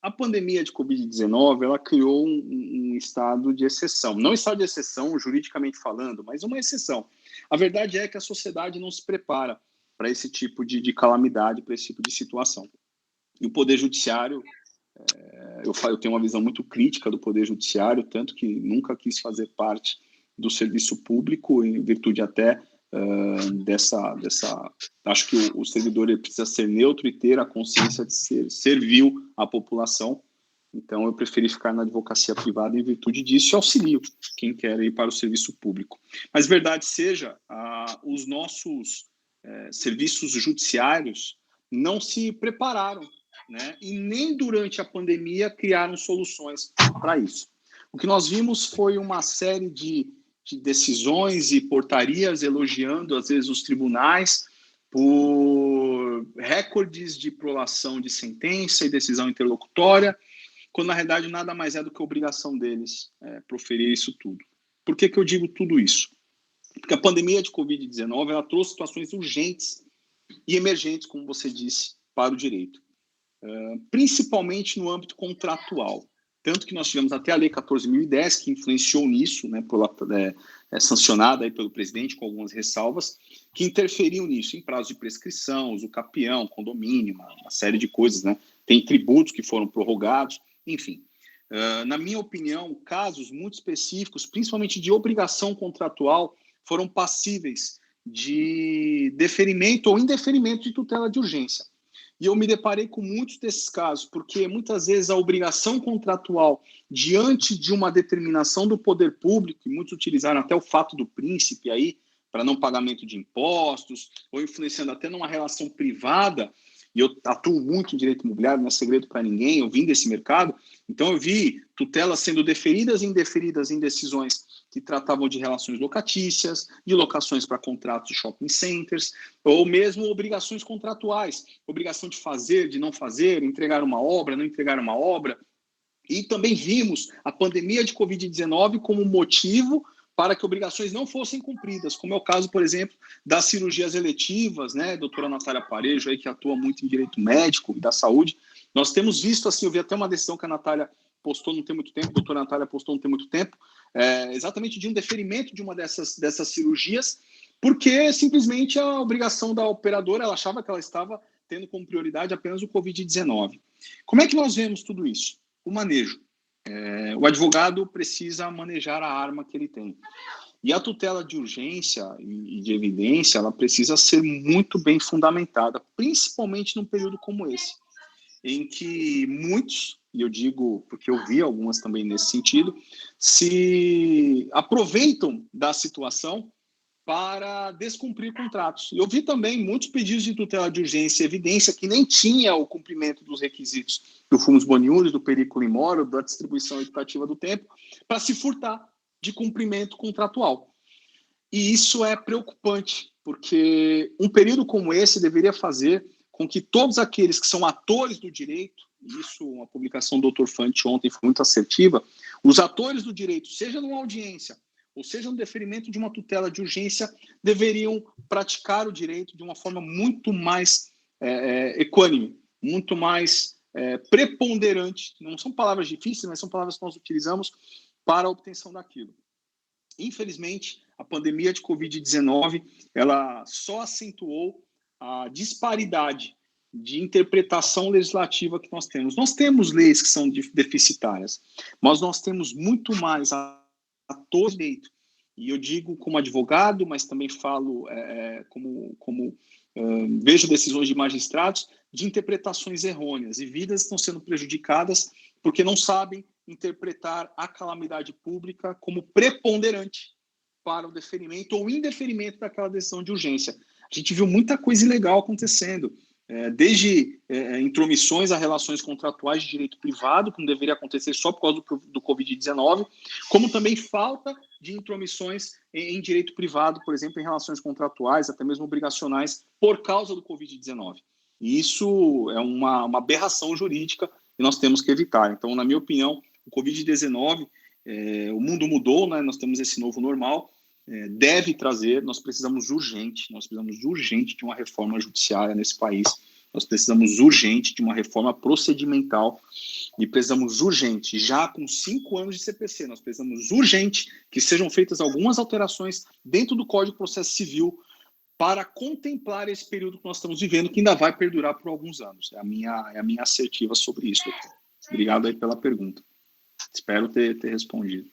a pandemia de Covid-19, ela criou um estado de exceção. Não estado de exceção, juridicamente falando, mas uma exceção. A verdade é que a sociedade não se prepara para esse tipo de calamidade, para esse tipo de situação. E o Poder Judiciário, eu tenho uma visão muito crítica do Poder Judiciário, tanto que nunca quis fazer parte do serviço público, em virtude até acho que o servidor ele precisa ser neutro e ter a consciência de ser servil à população. Então, eu preferi ficar na advocacia privada em virtude disso e auxilio quem quer ir para o serviço público. Mas, verdade seja, os nossos serviços judiciários não se prepararam, né? E nem durante a pandemia criaram soluções para isso. O que nós vimos foi uma série de decisões e portarias elogiando, às vezes, os tribunais por recordes de prolação de sentença e decisão interlocutória, quando, na realidade, nada mais é do que a obrigação deles proferir isso tudo. Por que eu digo tudo isso? Porque a pandemia de Covid-19 ela trouxe situações urgentes e emergentes, como você disse, para o direito. Principalmente no âmbito contratual. tanto que nós tivemos até a Lei 14.010, que influenciou nisso, né, sancionada aí pelo presidente, com algumas ressalvas, que interferiam nisso, em prazo de prescrição, uso capião, condomínio, uma série de coisas, né? Tem tributos que foram prorrogados, enfim. Na minha opinião, casos muito específicos, principalmente de obrigação contratual, foram passíveis de deferimento ou indeferimento de tutela de urgência. E eu me deparei com muitos desses casos, porque muitas vezes a obrigação contratual, diante de uma determinação do poder público, e muitos utilizaram até o fato do príncipe aí, para não pagamento de impostos, ou influenciando até numa relação privada, e eu atuo muito em direito imobiliário, não é segredo para ninguém, eu vim desse mercado, então eu vi tutelas sendo deferidas e indeferidas em decisões que tratavam de relações locatícias, de locações para contratos de shopping centers, ou mesmo obrigações contratuais, obrigação de fazer, de não fazer, entregar uma obra, não entregar uma obra. E também vimos a pandemia de Covid-19 como motivo para que obrigações não fossem cumpridas, como é o caso, por exemplo, das cirurgias eletivas, né, doutora Natália Parejo, aí, que atua muito em direito médico e da saúde. Nós temos visto, assim, eu vi até uma decisão que a Natália postou não tem muito tempo, a doutora Natália postou não tem muito tempo, exatamente de um deferimento de uma dessas cirurgias, porque simplesmente a obrigação da operadora, ela achava que ela estava tendo como prioridade apenas o Covid-19. Como é que nós vemos tudo isso? O manejo. O advogado precisa manejar a arma que ele tem. E a tutela de urgência e de evidência, ela precisa ser muito bem fundamentada, principalmente num período como esse, em que muitos, e eu digo porque eu vi algumas também nesse sentido, se aproveitam da situação para descumprir contratos. Eu vi também muitos pedidos de tutela de urgência e evidência que nem tinha o cumprimento dos requisitos do fumus boniuris, do periculum in mora, da distribuição equitativa do tempo, para se furtar de cumprimento contratual. E isso é preocupante, porque um período como esse deveria fazer com que todos aqueles que são atores do direito, isso uma publicação do Dr. Fante ontem foi muito assertiva, os atores do direito, seja numa audiência, ou seja, no deferimento de uma tutela de urgência, deveriam praticar o direito de uma forma muito mais equânime, muito mais preponderante. Não são palavras difíceis, mas são palavras que nós utilizamos para a obtenção daquilo. Infelizmente, a pandemia de Covid-19, ela só acentuou a disparidade de interpretação legislativa que nós temos. Nós temos leis que são deficitárias, mas nós temos muito mais atores de direito. E eu digo como advogado, mas também falo como vejo decisões de magistrados de interpretações errôneas, e vidas estão sendo prejudicadas porque não sabem interpretar a calamidade pública como preponderante para o deferimento ou indeferimento daquela decisão de urgência. A gente viu muita coisa ilegal acontecendo, desde intromissões a relações contratuais de direito privado, que não deveria acontecer só por causa do Covid-19, como também falta de intromissões em direito privado, por exemplo, em relações contratuais, até mesmo obrigacionais, por causa do Covid-19. E isso é uma aberração jurídica e nós temos que evitar. Então, na minha opinião, o Covid-19, o mundo mudou, né? Nós temos esse novo normal, deve trazer, nós precisamos urgente de uma reforma judiciária nesse país, nós precisamos urgente de uma reforma procedimental e precisamos urgente, já com 5 anos de CPC, nós precisamos urgente que sejam feitas algumas alterações dentro do Código de Processo Civil para contemplar esse período que nós estamos vivendo, que ainda vai perdurar por alguns anos. É a minha assertiva sobre isso, doutor. Obrigado aí pela pergunta. Espero ter respondido.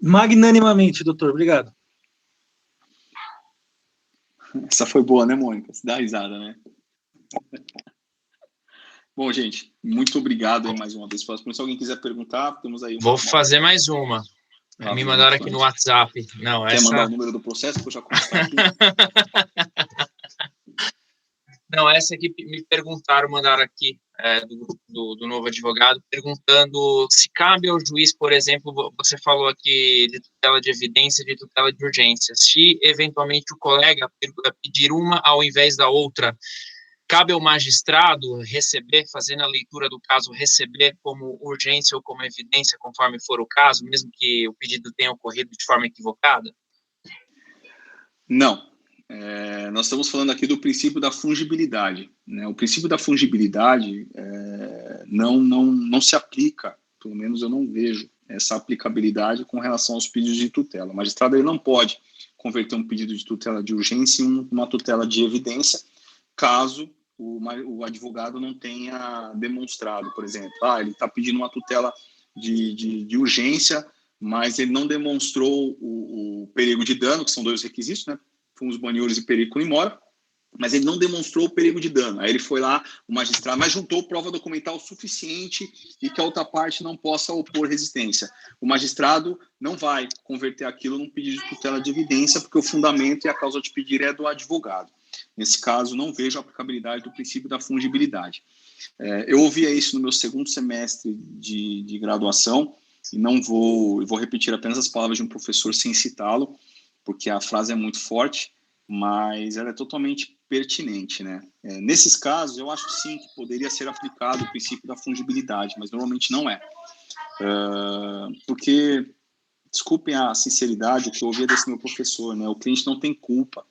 Magnanimamente, doutor. Obrigado. Essa foi boa, né, Mônica? Se dá risada, né? Bom, gente, muito obrigado aí mais uma vez. Se alguém quiser perguntar, temos aí Vou fazer mais uma. Me mandaram aqui no WhatsApp. Não, Quer mandar o número do processo que eu já consto aqui? Não, essa aqui me perguntaram, mandaram aqui do novo advogado, perguntando se cabe ao juiz, por exemplo, você falou aqui de tutela de evidência, de tutela de urgência, se eventualmente o colega pedir uma ao invés da outra, cabe ao magistrado receber, fazendo a leitura do caso, receber como urgência ou como evidência, conforme for o caso, mesmo que o pedido tenha ocorrido de forma equivocada? Não. Nós estamos falando aqui do princípio da fungibilidade, né? O princípio da fungibilidade não se aplica, pelo menos eu não vejo essa aplicabilidade com relação aos pedidos de tutela. O magistrado ele não pode converter um pedido de tutela de urgência em uma tutela de evidência, caso o advogado não tenha demonstrado, por exemplo, ele está pedindo uma tutela de urgência, mas ele não demonstrou o perigo de dano, que são 2 requisitos, né? Fumus boniuris e perigo in mora, mas ele não demonstrou o perigo de dano. Aí ele foi lá, o magistrado, mas juntou prova documental suficiente e que a outra parte não possa opor resistência. O magistrado não vai converter aquilo num pedido de tutela de evidência, porque o fundamento e a causa de pedir é do advogado. Nesse caso, não vejo a aplicabilidade do princípio da fungibilidade. Eu ouvia isso no meu 2º semestre de graduação, e vou repetir apenas as palavras de um professor sem citá-lo, porque a frase é muito forte, mas ela é totalmente pertinente, né? Nesses casos, eu acho sim que poderia ser aplicado o princípio da fungibilidade, mas normalmente não é. Porque, desculpem a sinceridade, o que eu ouvia desse meu professor, né? O cliente não tem culpa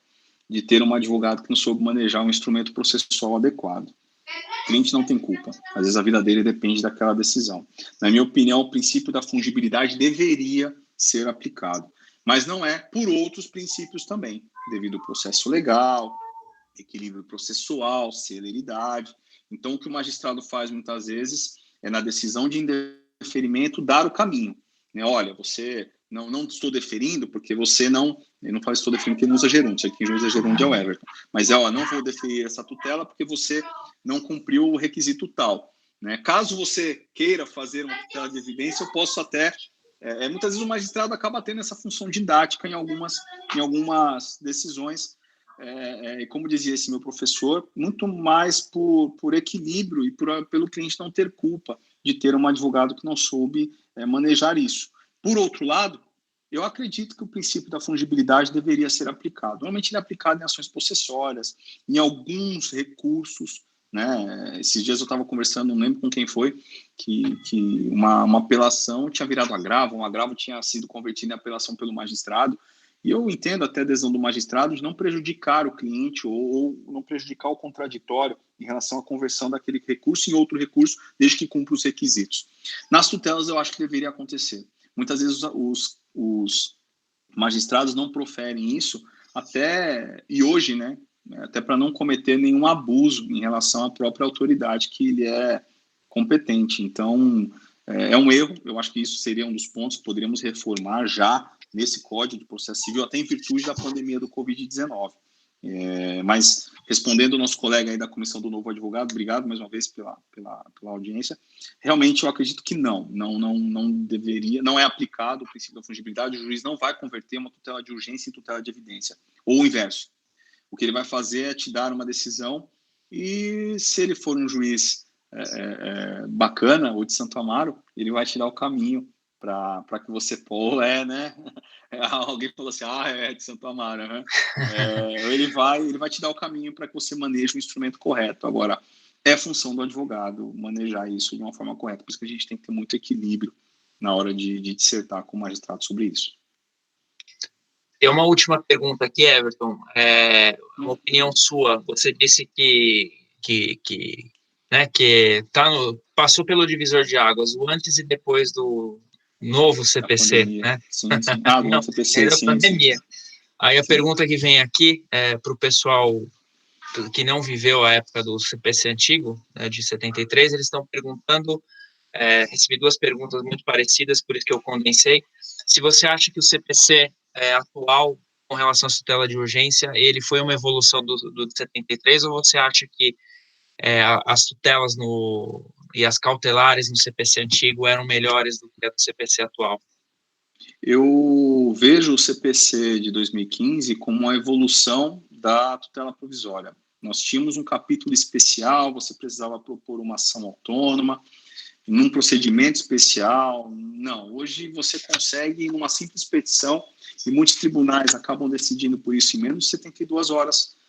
de ter um advogado que não soube manejar um instrumento processual adequado. O cliente não tem culpa. Às vezes a vida dele depende daquela decisão. Na minha opinião, o princípio da fungibilidade deveria ser aplicado, mas não é por outros princípios também, devido ao processo legal, equilíbrio processual, celeridade. Então, o que o magistrado faz muitas vezes é, na decisão de indeferimento, dar o caminho. Olha, você não estou deferindo porque você não... Eu não falo estou deferindo porque ele não usa gerúndio, quem usa gerúndio é o Everton. Mas não vou deferir essa tutela porque você não cumpriu o requisito tal. Caso você queira fazer uma tutela de evidência, eu posso até... muitas vezes o magistrado acaba tendo essa função didática em algumas decisões, e como dizia esse meu professor, muito mais por equilíbrio e pelo cliente não ter culpa de ter um advogado que não soube manejar isso. Por outro lado, eu acredito que o princípio da fungibilidade deveria ser aplicado. Normalmente ele é aplicado em ações possessórias, em alguns recursos, né? Esses dias eu estava conversando, não lembro com quem foi, que uma apelação tinha virado agravo, um agravo tinha sido convertido em apelação pelo magistrado, e eu entendo até a adesão do magistrado de não prejudicar o cliente ou não prejudicar o contraditório em relação à conversão daquele recurso em outro recurso, desde que cumpra os requisitos. Nas tutelas eu acho que deveria acontecer. Muitas vezes os magistrados não proferem isso e hoje, né? Até para não cometer nenhum abuso em relação à própria autoridade que ele é competente. Então, é um erro. Eu acho que isso seria um dos pontos que poderíamos reformar já nesse Código de Processo Civil, até em virtude da pandemia do Covid-19. Mas, respondendo ao nosso colega aí da Comissão do Novo Advogado, obrigado mais uma vez pela audiência, realmente eu acredito que não deveria, não é aplicado o princípio da fungibilidade, o juiz não vai converter uma tutela de urgência em tutela de evidência, ou o inverso. O que ele vai fazer é te dar uma decisão e, se ele for um juiz bacana, ou de Santo Amaro, ele vai te dar o caminho para que você né? Alguém falou assim, é de Santo Amaro, né? Ele vai te dar o caminho para que você maneje o instrumento correto. Agora, é função do advogado manejar isso de uma forma correta, por isso que a gente tem que ter muito equilíbrio na hora de dissertar com o magistrado sobre isso. Tem uma última pergunta aqui, Everton. Uma opinião sua. Você disse que passou pelo divisor de águas, o antes e depois do novo CPC, né? Sim. Do novo CPC, da pandemia. Sim. Aí a pergunta que vem aqui para o pessoal que não viveu a época do CPC antigo, de 73, eles estão perguntando, recebi 2 perguntas muito parecidas, por isso que eu condensei. Se você acha que o CPC atual, com relação à tutela de urgência, ele foi uma evolução do 73, ou você acha que as tutelas e as cautelares no CPC antigo eram melhores do que a do CPC atual? Eu vejo o CPC de 2015 como uma evolução da tutela provisória. Nós tínhamos um capítulo especial, você precisava propor uma ação autônoma, num procedimento especial. Não, hoje você consegue, numa simples petição, e muitos tribunais acabam decidindo por isso em menos de 72 horas.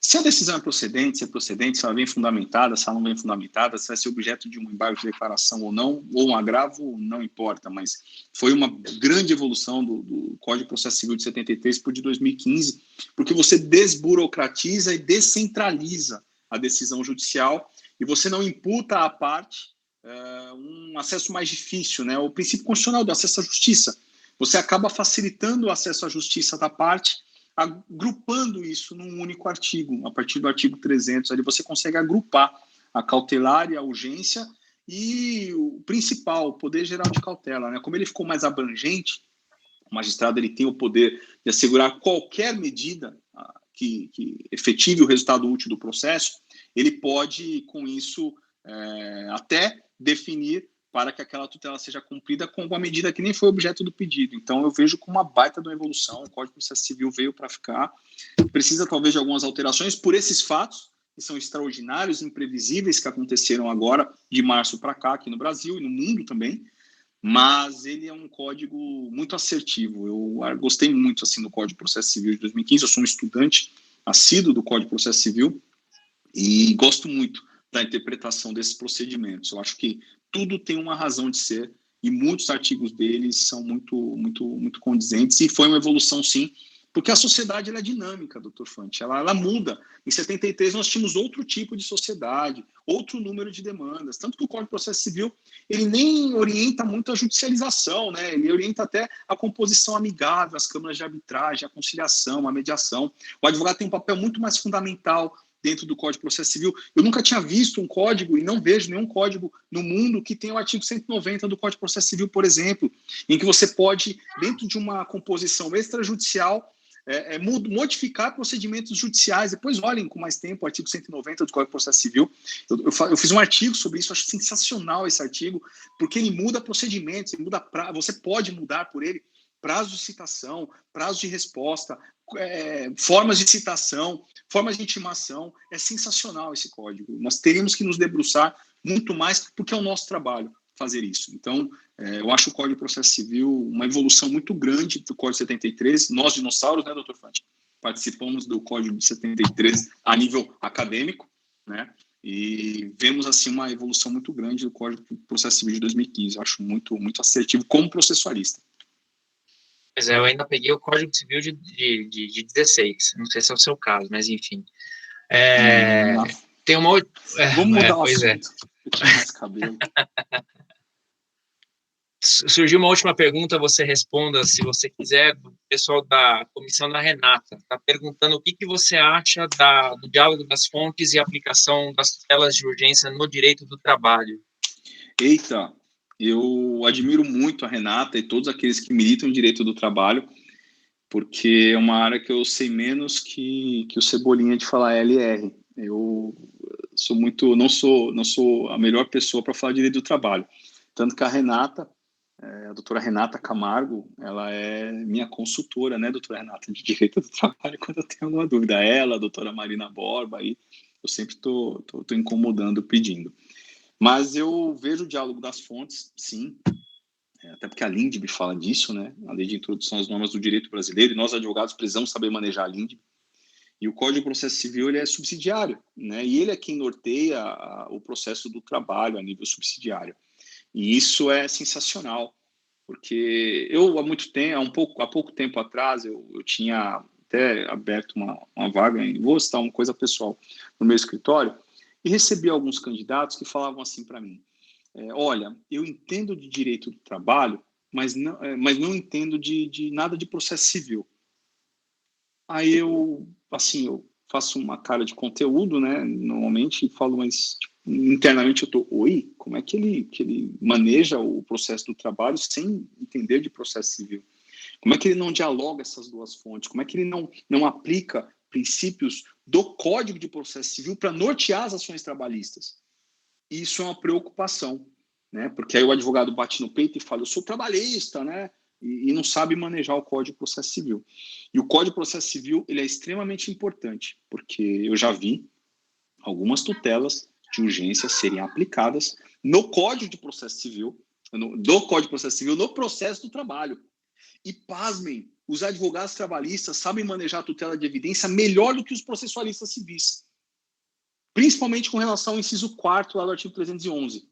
Se a decisão é procedente, se ela vem fundamentada, se ela não vem fundamentada, se vai ser objeto de um embargo de declaração ou não, ou um agravo, não importa, mas foi uma grande evolução do Código de Processo Civil de 73 para o de 2015, porque você desburocratiza e descentraliza a decisão judicial e você não imputa à parte um acesso mais difícil, né? O princípio constitucional do acesso à justiça. Você acaba facilitando o acesso à justiça da parte, agrupando isso num único artigo. A partir do artigo 300, ali você consegue agrupar a cautelar e a urgência e o principal, o poder geral de cautela, né? Como ele ficou mais abrangente, o magistrado ele tem o poder de assegurar qualquer medida que efetive o resultado útil do processo, ele pode, com isso, até definir para que aquela tutela seja cumprida com uma medida que nem foi objeto do pedido. Então, eu vejo como uma baita de uma evolução. O Código de Processo Civil veio para ficar. Precisa, talvez, de algumas alterações por esses fatos, que são extraordinários e imprevisíveis, que aconteceram agora, de março para cá, aqui no Brasil e no mundo também. Mas ele é um código muito assertivo. Eu gostei muito assim, do Código de Processo Civil de 2015. Eu sou um estudante assíduo do Código de Processo Civil e gosto muito da interpretação desses procedimentos. Eu acho que tudo tem uma razão de ser e muitos artigos deles são muito condizentes e foi uma evolução, sim, porque a sociedade ela é dinâmica, doutor Fante, ela muda. Em 73 nós tínhamos outro tipo de sociedade, outro número de demandas, tanto que o Código de Processo Civil ele nem orienta muito a judicialização, né? Ele orienta até a composição amigável, as câmaras de arbitragem, a conciliação, a mediação. O advogado tem um papel muito mais fundamental dentro do Código de Processo Civil. Eu nunca tinha visto um código, e não vejo nenhum código no mundo que tenha o artigo 190 do Código de Processo Civil, por exemplo, em que você pode, dentro de uma composição extrajudicial, modificar procedimentos judiciais. Depois olhem com mais tempo o artigo 190 do Código de Processo Civil. Eu fiz um artigo sobre isso, acho sensacional esse artigo, porque ele muda procedimentos, ele muda você pode mudar por ele prazo de citação, prazo de resposta, formas de citação, formas de intimação. É sensacional esse código. Nós teríamos que nos debruçar muito mais, porque é o nosso trabalho fazer isso. Então, eu acho o Código de Processo Civil uma evolução muito grande do Código de 73. Nós, dinossauros, né, doutor Fante, participamos do Código de 73 a nível acadêmico, né, e vemos, assim, uma evolução muito grande do Código de Processo Civil de 2015. Eu acho muito assertivo como processualista. Pois é, eu ainda peguei o Código Civil de 16, não sei se é o seu caso, mas enfim. Tem uma outra... Vamos mudar o assunto. Eu tinha mais cabelo. Surgiu uma última pergunta, você responda, se você quiser, do pessoal da comissão da Renata. Está perguntando o que você acha do diálogo das fontes e aplicação das tutelas de urgência no direito do trabalho. Eita, eu admiro muito a Renata e todos aqueles que militam em direito do trabalho, porque é uma área que eu sei menos que o Cebolinha de falar LR. Eu sou não sou a melhor pessoa para falar de direito do trabalho. Tanto que a Renata, a doutora Renata Camargo, ela é minha consultora, né, doutora Renata, de direito do trabalho, quando eu tenho alguma dúvida. Ela, a doutora Marina Borba, aí eu sempre estou incomodando, pedindo. Mas eu vejo o diálogo das fontes, sim, até porque a LINDB fala disso, né, a Lei de Introdução às Normas do Direito Brasileiro, e nós, advogados, precisamos saber manejar a LINDB. E o Código de Processo Civil ele é subsidiário, né, e ele é quem norteia o processo do trabalho a nível subsidiário. E isso é sensacional, porque eu, há pouco tempo atrás, eu tinha até aberto uma vaga, vou citar uma coisa pessoal, no meu escritório, e recebi alguns candidatos que falavam assim para mim, olha, eu entendo de direito do trabalho, mas não entendo de nada de processo civil. Aí eu faço uma cara de conteúdo, né, normalmente, e falo, mas internamente eu estou, como é que ele maneja o processo do trabalho sem entender de processo civil? Como é que ele não dialoga essas duas fontes? Como é que ele não aplica princípios do Código de Processo Civil para nortear as ações trabalhistas? Isso é uma preocupação, né? Porque aí o advogado bate no peito e fala, eu sou trabalhista, né? E não sabe manejar o Código de Processo Civil. E o Código de Processo Civil ele é extremamente importante, porque eu já vi algumas tutelas de urgência serem aplicadas no Código de Processo Civil, no processo do trabalho. E, pasmem, os advogados trabalhistas sabem manejar a tutela de evidência melhor do que os processualistas civis. Principalmente com relação ao inciso 4º lá do artigo 311.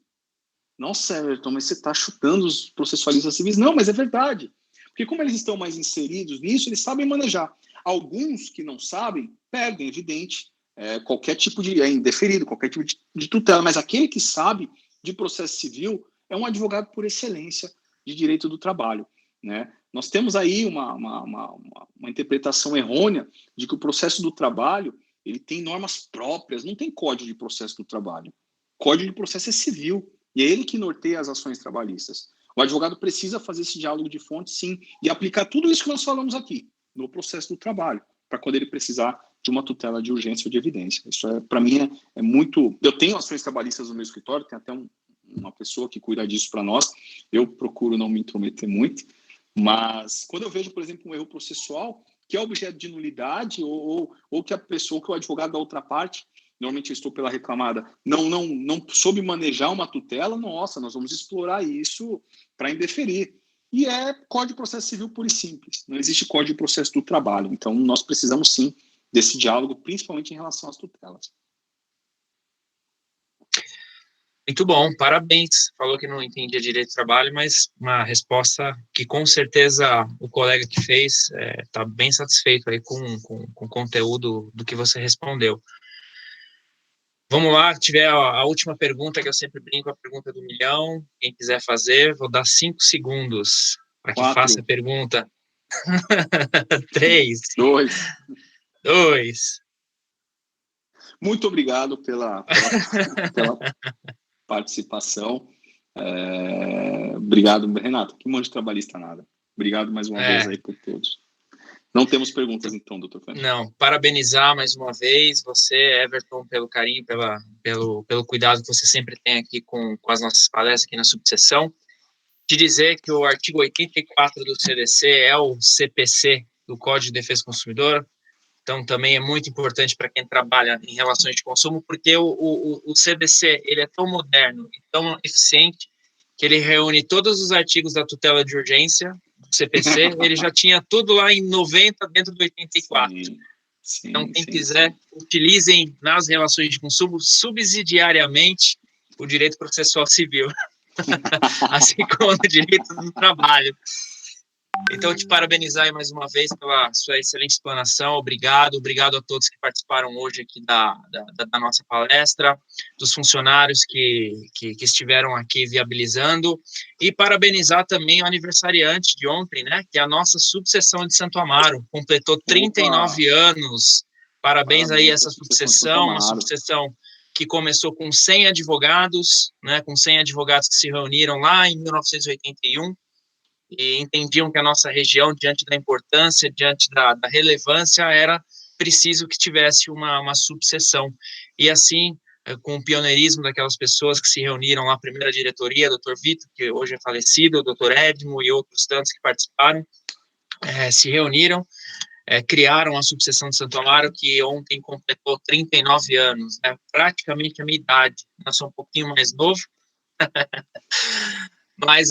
Nossa, Everton, mas você está chutando os processualistas civis? Não, mas é verdade. Porque como eles estão mais inseridos nisso, eles sabem manejar. Alguns que não sabem, perdem, evidente, qualquer tipo de indeferido, qualquer tipo de tutela. Mas aquele que sabe de processo civil é um advogado por excelência de direito do trabalho, né? Nós temos aí uma interpretação errônea de que o processo do trabalho ele tem normas próprias, não tem código de processo do trabalho. Código de processo é civil, e é ele que norteia as ações trabalhistas. O advogado precisa fazer esse diálogo de fonte, sim, e aplicar tudo isso que nós falamos aqui no processo do trabalho, para quando ele precisar de uma tutela de urgência ou de evidência. Isso, para mim, é muito... Eu tenho ações trabalhistas no meu escritório, tem até uma pessoa que cuida disso para nós, eu procuro não me intrometer muito, mas quando eu vejo, por exemplo, um erro processual, que é objeto de nulidade, ou que a pessoa, que o advogado da outra parte, normalmente eu estou pela reclamada, não soube manejar uma tutela, nossa, nós vamos explorar isso para indeferir. E é Código de Processo Civil puro e simples, não existe Código de Processo do Trabalho. Então, nós precisamos, sim, desse diálogo, principalmente em relação às tutelas. Muito bom, parabéns. Falou que não entendia direito do trabalho, mas uma resposta que com certeza o colega que fez está bem satisfeito aí com o conteúdo do que você respondeu. Vamos lá, tiver a última pergunta, que eu sempre brinco, a pergunta do milhão. Quem quiser fazer, vou dar 5 segundos para que faça a pergunta. 3, 2. Muito obrigado pela participação. Obrigado, Renato. Que monte de trabalhista nada. Obrigado mais uma vez aí por todos. Não temos perguntas, então, doutor Fernando. Não, parabenizar mais uma vez você, Everton, pelo carinho, pelo cuidado que você sempre tem aqui com as nossas palestras aqui na subseção. De dizer que o artigo 84 do CDC é o CPC do Código de Defesa do Consumidor, então também é muito importante para quem trabalha em relações de consumo, porque o CDC ele é tão moderno e tão eficiente que ele reúne todos os artigos da tutela de urgência do CPC, ele já tinha tudo lá em 90 dentro do 84. Sim, então, quem quiser, utilizem nas relações de consumo subsidiariamente o direito processual civil, assim como o direito do trabalho. Então, te parabenizar aí mais uma vez pela sua excelente explanação. Obrigado a todos que participaram hoje aqui da nossa palestra, dos funcionários que estiveram aqui viabilizando, e parabenizar também o aniversariante de ontem, né, que é a nossa subseção de Santo Amaro, completou 39 anos. Parabéns aí a essa subseção, uma subseção que começou com 100 advogados, né, com 100 advogados que se reuniram lá em 1981, e entendiam que a nossa região, diante da importância, diante da relevância, era preciso que tivesse uma subseção. E assim, com o pioneirismo daquelas pessoas que se reuniram lá, a primeira diretoria, o Dr. Vitor, que hoje é falecido, o Dr. Edmo e outros tantos que participaram, se reuniram, criaram a subseção de Santo Amaro, que ontem completou 39 anos, né, praticamente a minha idade. Eu sou um pouquinho mais novo, mas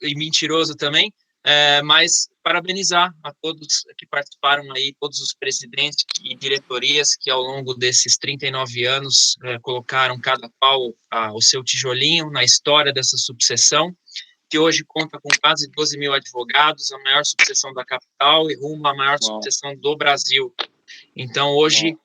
e mentiroso também, mas parabenizar a todos que participaram aí, todos os presidentes e diretorias que ao longo desses 39 anos colocaram cada qual o seu tijolinho na história dessa subseção, que hoje conta com quase 12 mil advogados, a maior subseção da capital e rumo à maior subseção do Brasil. Então, hoje,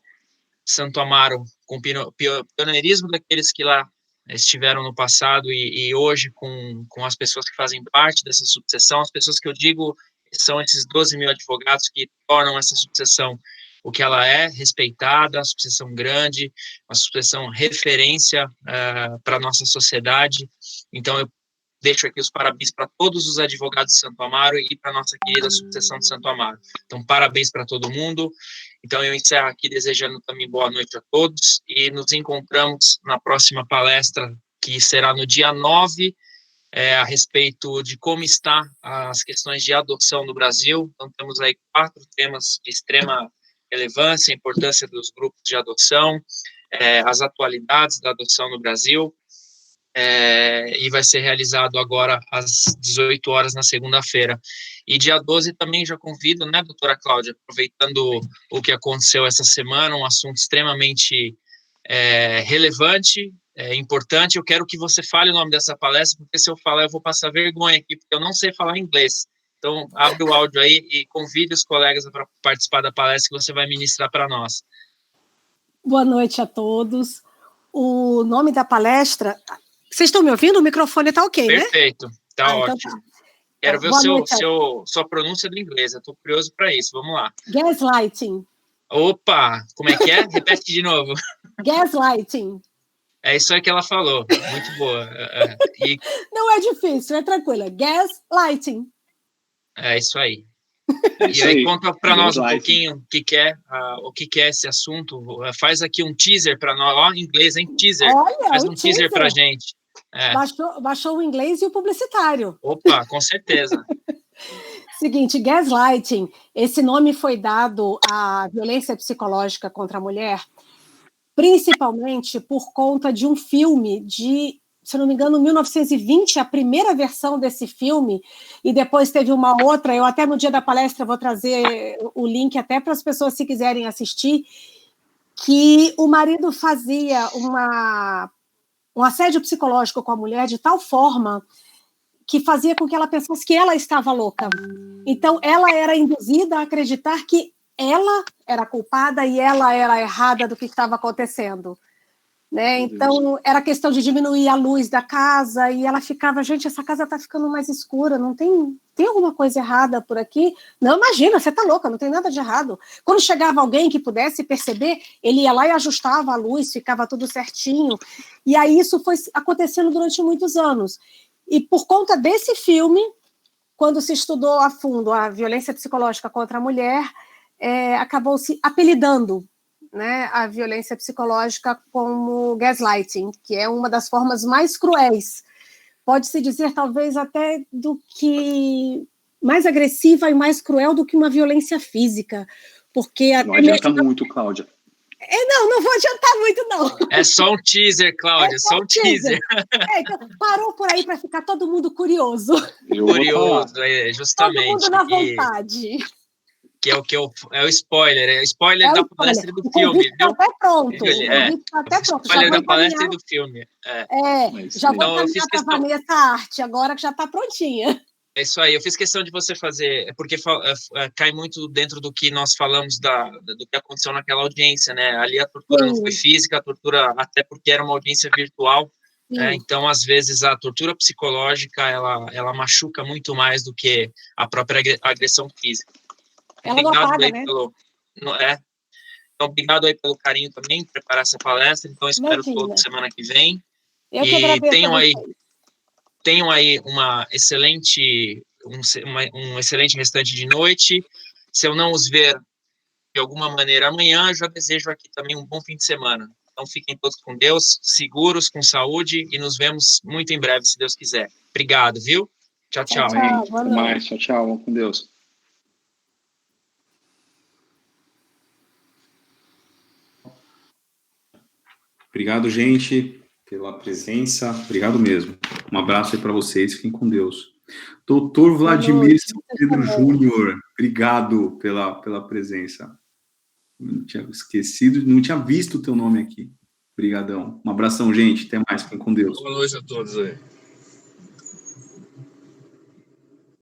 Santo Amaro, com pioneirismo daqueles que lá estiveram no passado e hoje com as pessoas que fazem parte dessa subseção, as pessoas que eu digo são esses 12 mil advogados que tornam essa subseção o que ela é, respeitada, a subseção grande, a subseção referência para a nossa sociedade. Então, eu deixo aqui os parabéns para todos os advogados de Santo Amaro e para a nossa querida subseção de Santo Amaro. Então, parabéns para todo mundo. Então, eu encerro aqui desejando também boa noite a todos e nos encontramos na próxima palestra, que será no dia 9, a respeito de como está as questões de adoção no Brasil. Então, temos aí 4 temas de extrema relevância, a importância dos grupos de adoção, as atualidades da adoção no Brasil, e vai ser realizado agora às 18 horas na segunda-feira. E dia 12 também já convido, né, doutora Cláudia, aproveitando o que aconteceu essa semana, um assunto extremamente relevante, importante. Eu quero que você fale o nome dessa palestra, porque se eu falar eu vou passar vergonha aqui, porque eu não sei falar inglês. Então, abre o áudio aí e convide os colegas para participar da palestra que você vai ministrar para nós. Boa noite a todos. O nome da palestra Vocês estão me ouvindo? O microfone está ok, né? Perfeito, tá ótimo. Então tá. Quero ver sua pronúncia do inglês, eu estou curioso para isso, vamos lá. Gaslighting. Opa, como é que é? Repete de novo. Gaslighting. É isso aí que ela falou, muito boa. Não é difícil, é tranquila. Gaslighting. É isso aí. Isso e aí, aí. conta para nós um pouquinho o que é esse assunto. Faz aqui um teaser para nós. Ó, em inglês, hein? Teaser. Olha, faz um teaser para a gente. Baixou o inglês e o publicitário. Opa, com certeza. Seguinte, gaslighting, esse nome foi dado à violência psicológica contra a mulher, principalmente por conta de um filme de, se não me engano, 1920, a primeira versão desse filme, e depois teve uma outra, eu até no dia da palestra vou trazer o link até para as pessoas, se quiserem assistir, que o marido fazia um assédio psicológico com a mulher de tal forma que fazia com que ela pensasse que ela estava louca. Então, ela era induzida a acreditar que ela era culpada e ela era errada do que estava acontecendo. Né? Então, era questão de diminuir a luz da casa e ela ficava, gente, essa casa está ficando mais escura, não tem alguma coisa errada por aqui? Não, imagina, você está louca, não tem nada de errado. Quando chegava alguém que pudesse perceber, ele ia lá e ajustava a luz, ficava tudo certinho. E aí isso foi acontecendo durante muitos anos. E por conta desse filme, quando se estudou a fundo a violência psicológica contra a mulher, acabou se apelidando, né, a violência psicológica como gaslighting, que é uma das formas mais cruéis, pode-se dizer talvez até do que mais agressiva e mais cruel do que uma violência física, porque não adianta muito, Cláudia. Não vou adiantar muito, não. É só um teaser, Cláudia, só um teaser. Então, parou por aí para ficar todo mundo curioso. Curioso, justamente. Todo mundo na vontade. Que é o spoiler, é o spoiler da palestra do filme. Está até pronto. Spoiler da palestra e do filme. Já vou encaminhar para a Vanessa Arte, agora que já está prontinha. É isso aí, eu fiz questão de você fazer, porque cai muito dentro do que nós falamos do que aconteceu naquela audiência, né? Ali a tortura não foi física, a tortura, até porque era uma audiência virtual, então, às vezes, a tortura psicológica, ela machuca muito mais do que a própria agressão física. Ela não apaga, né? Então, obrigado aí pelo carinho também, de preparar essa palestra, então espero toda semana que vem. Eu que agradeço tenham aí um excelente restante de noite. Se eu não os ver de alguma maneira amanhã, eu já desejo aqui também um bom fim de semana. Então fiquem todos com Deus, seguros, com saúde, e nos vemos muito em breve, se Deus quiser. Obrigado, viu? Tchau, tchau. Até mais. Tchau, tchau. Vamos com Deus. Obrigado, gente, pela presença. Obrigado mesmo. Um abraço aí para vocês. Fiquem com Deus. Doutor Vladimir Pedro Júnior, obrigado pela presença. Não tinha esquecido, não tinha visto o teu nome aqui. Obrigadão. Um abração, gente. Até mais. Fiquem com Deus. Boa noite a todos aí.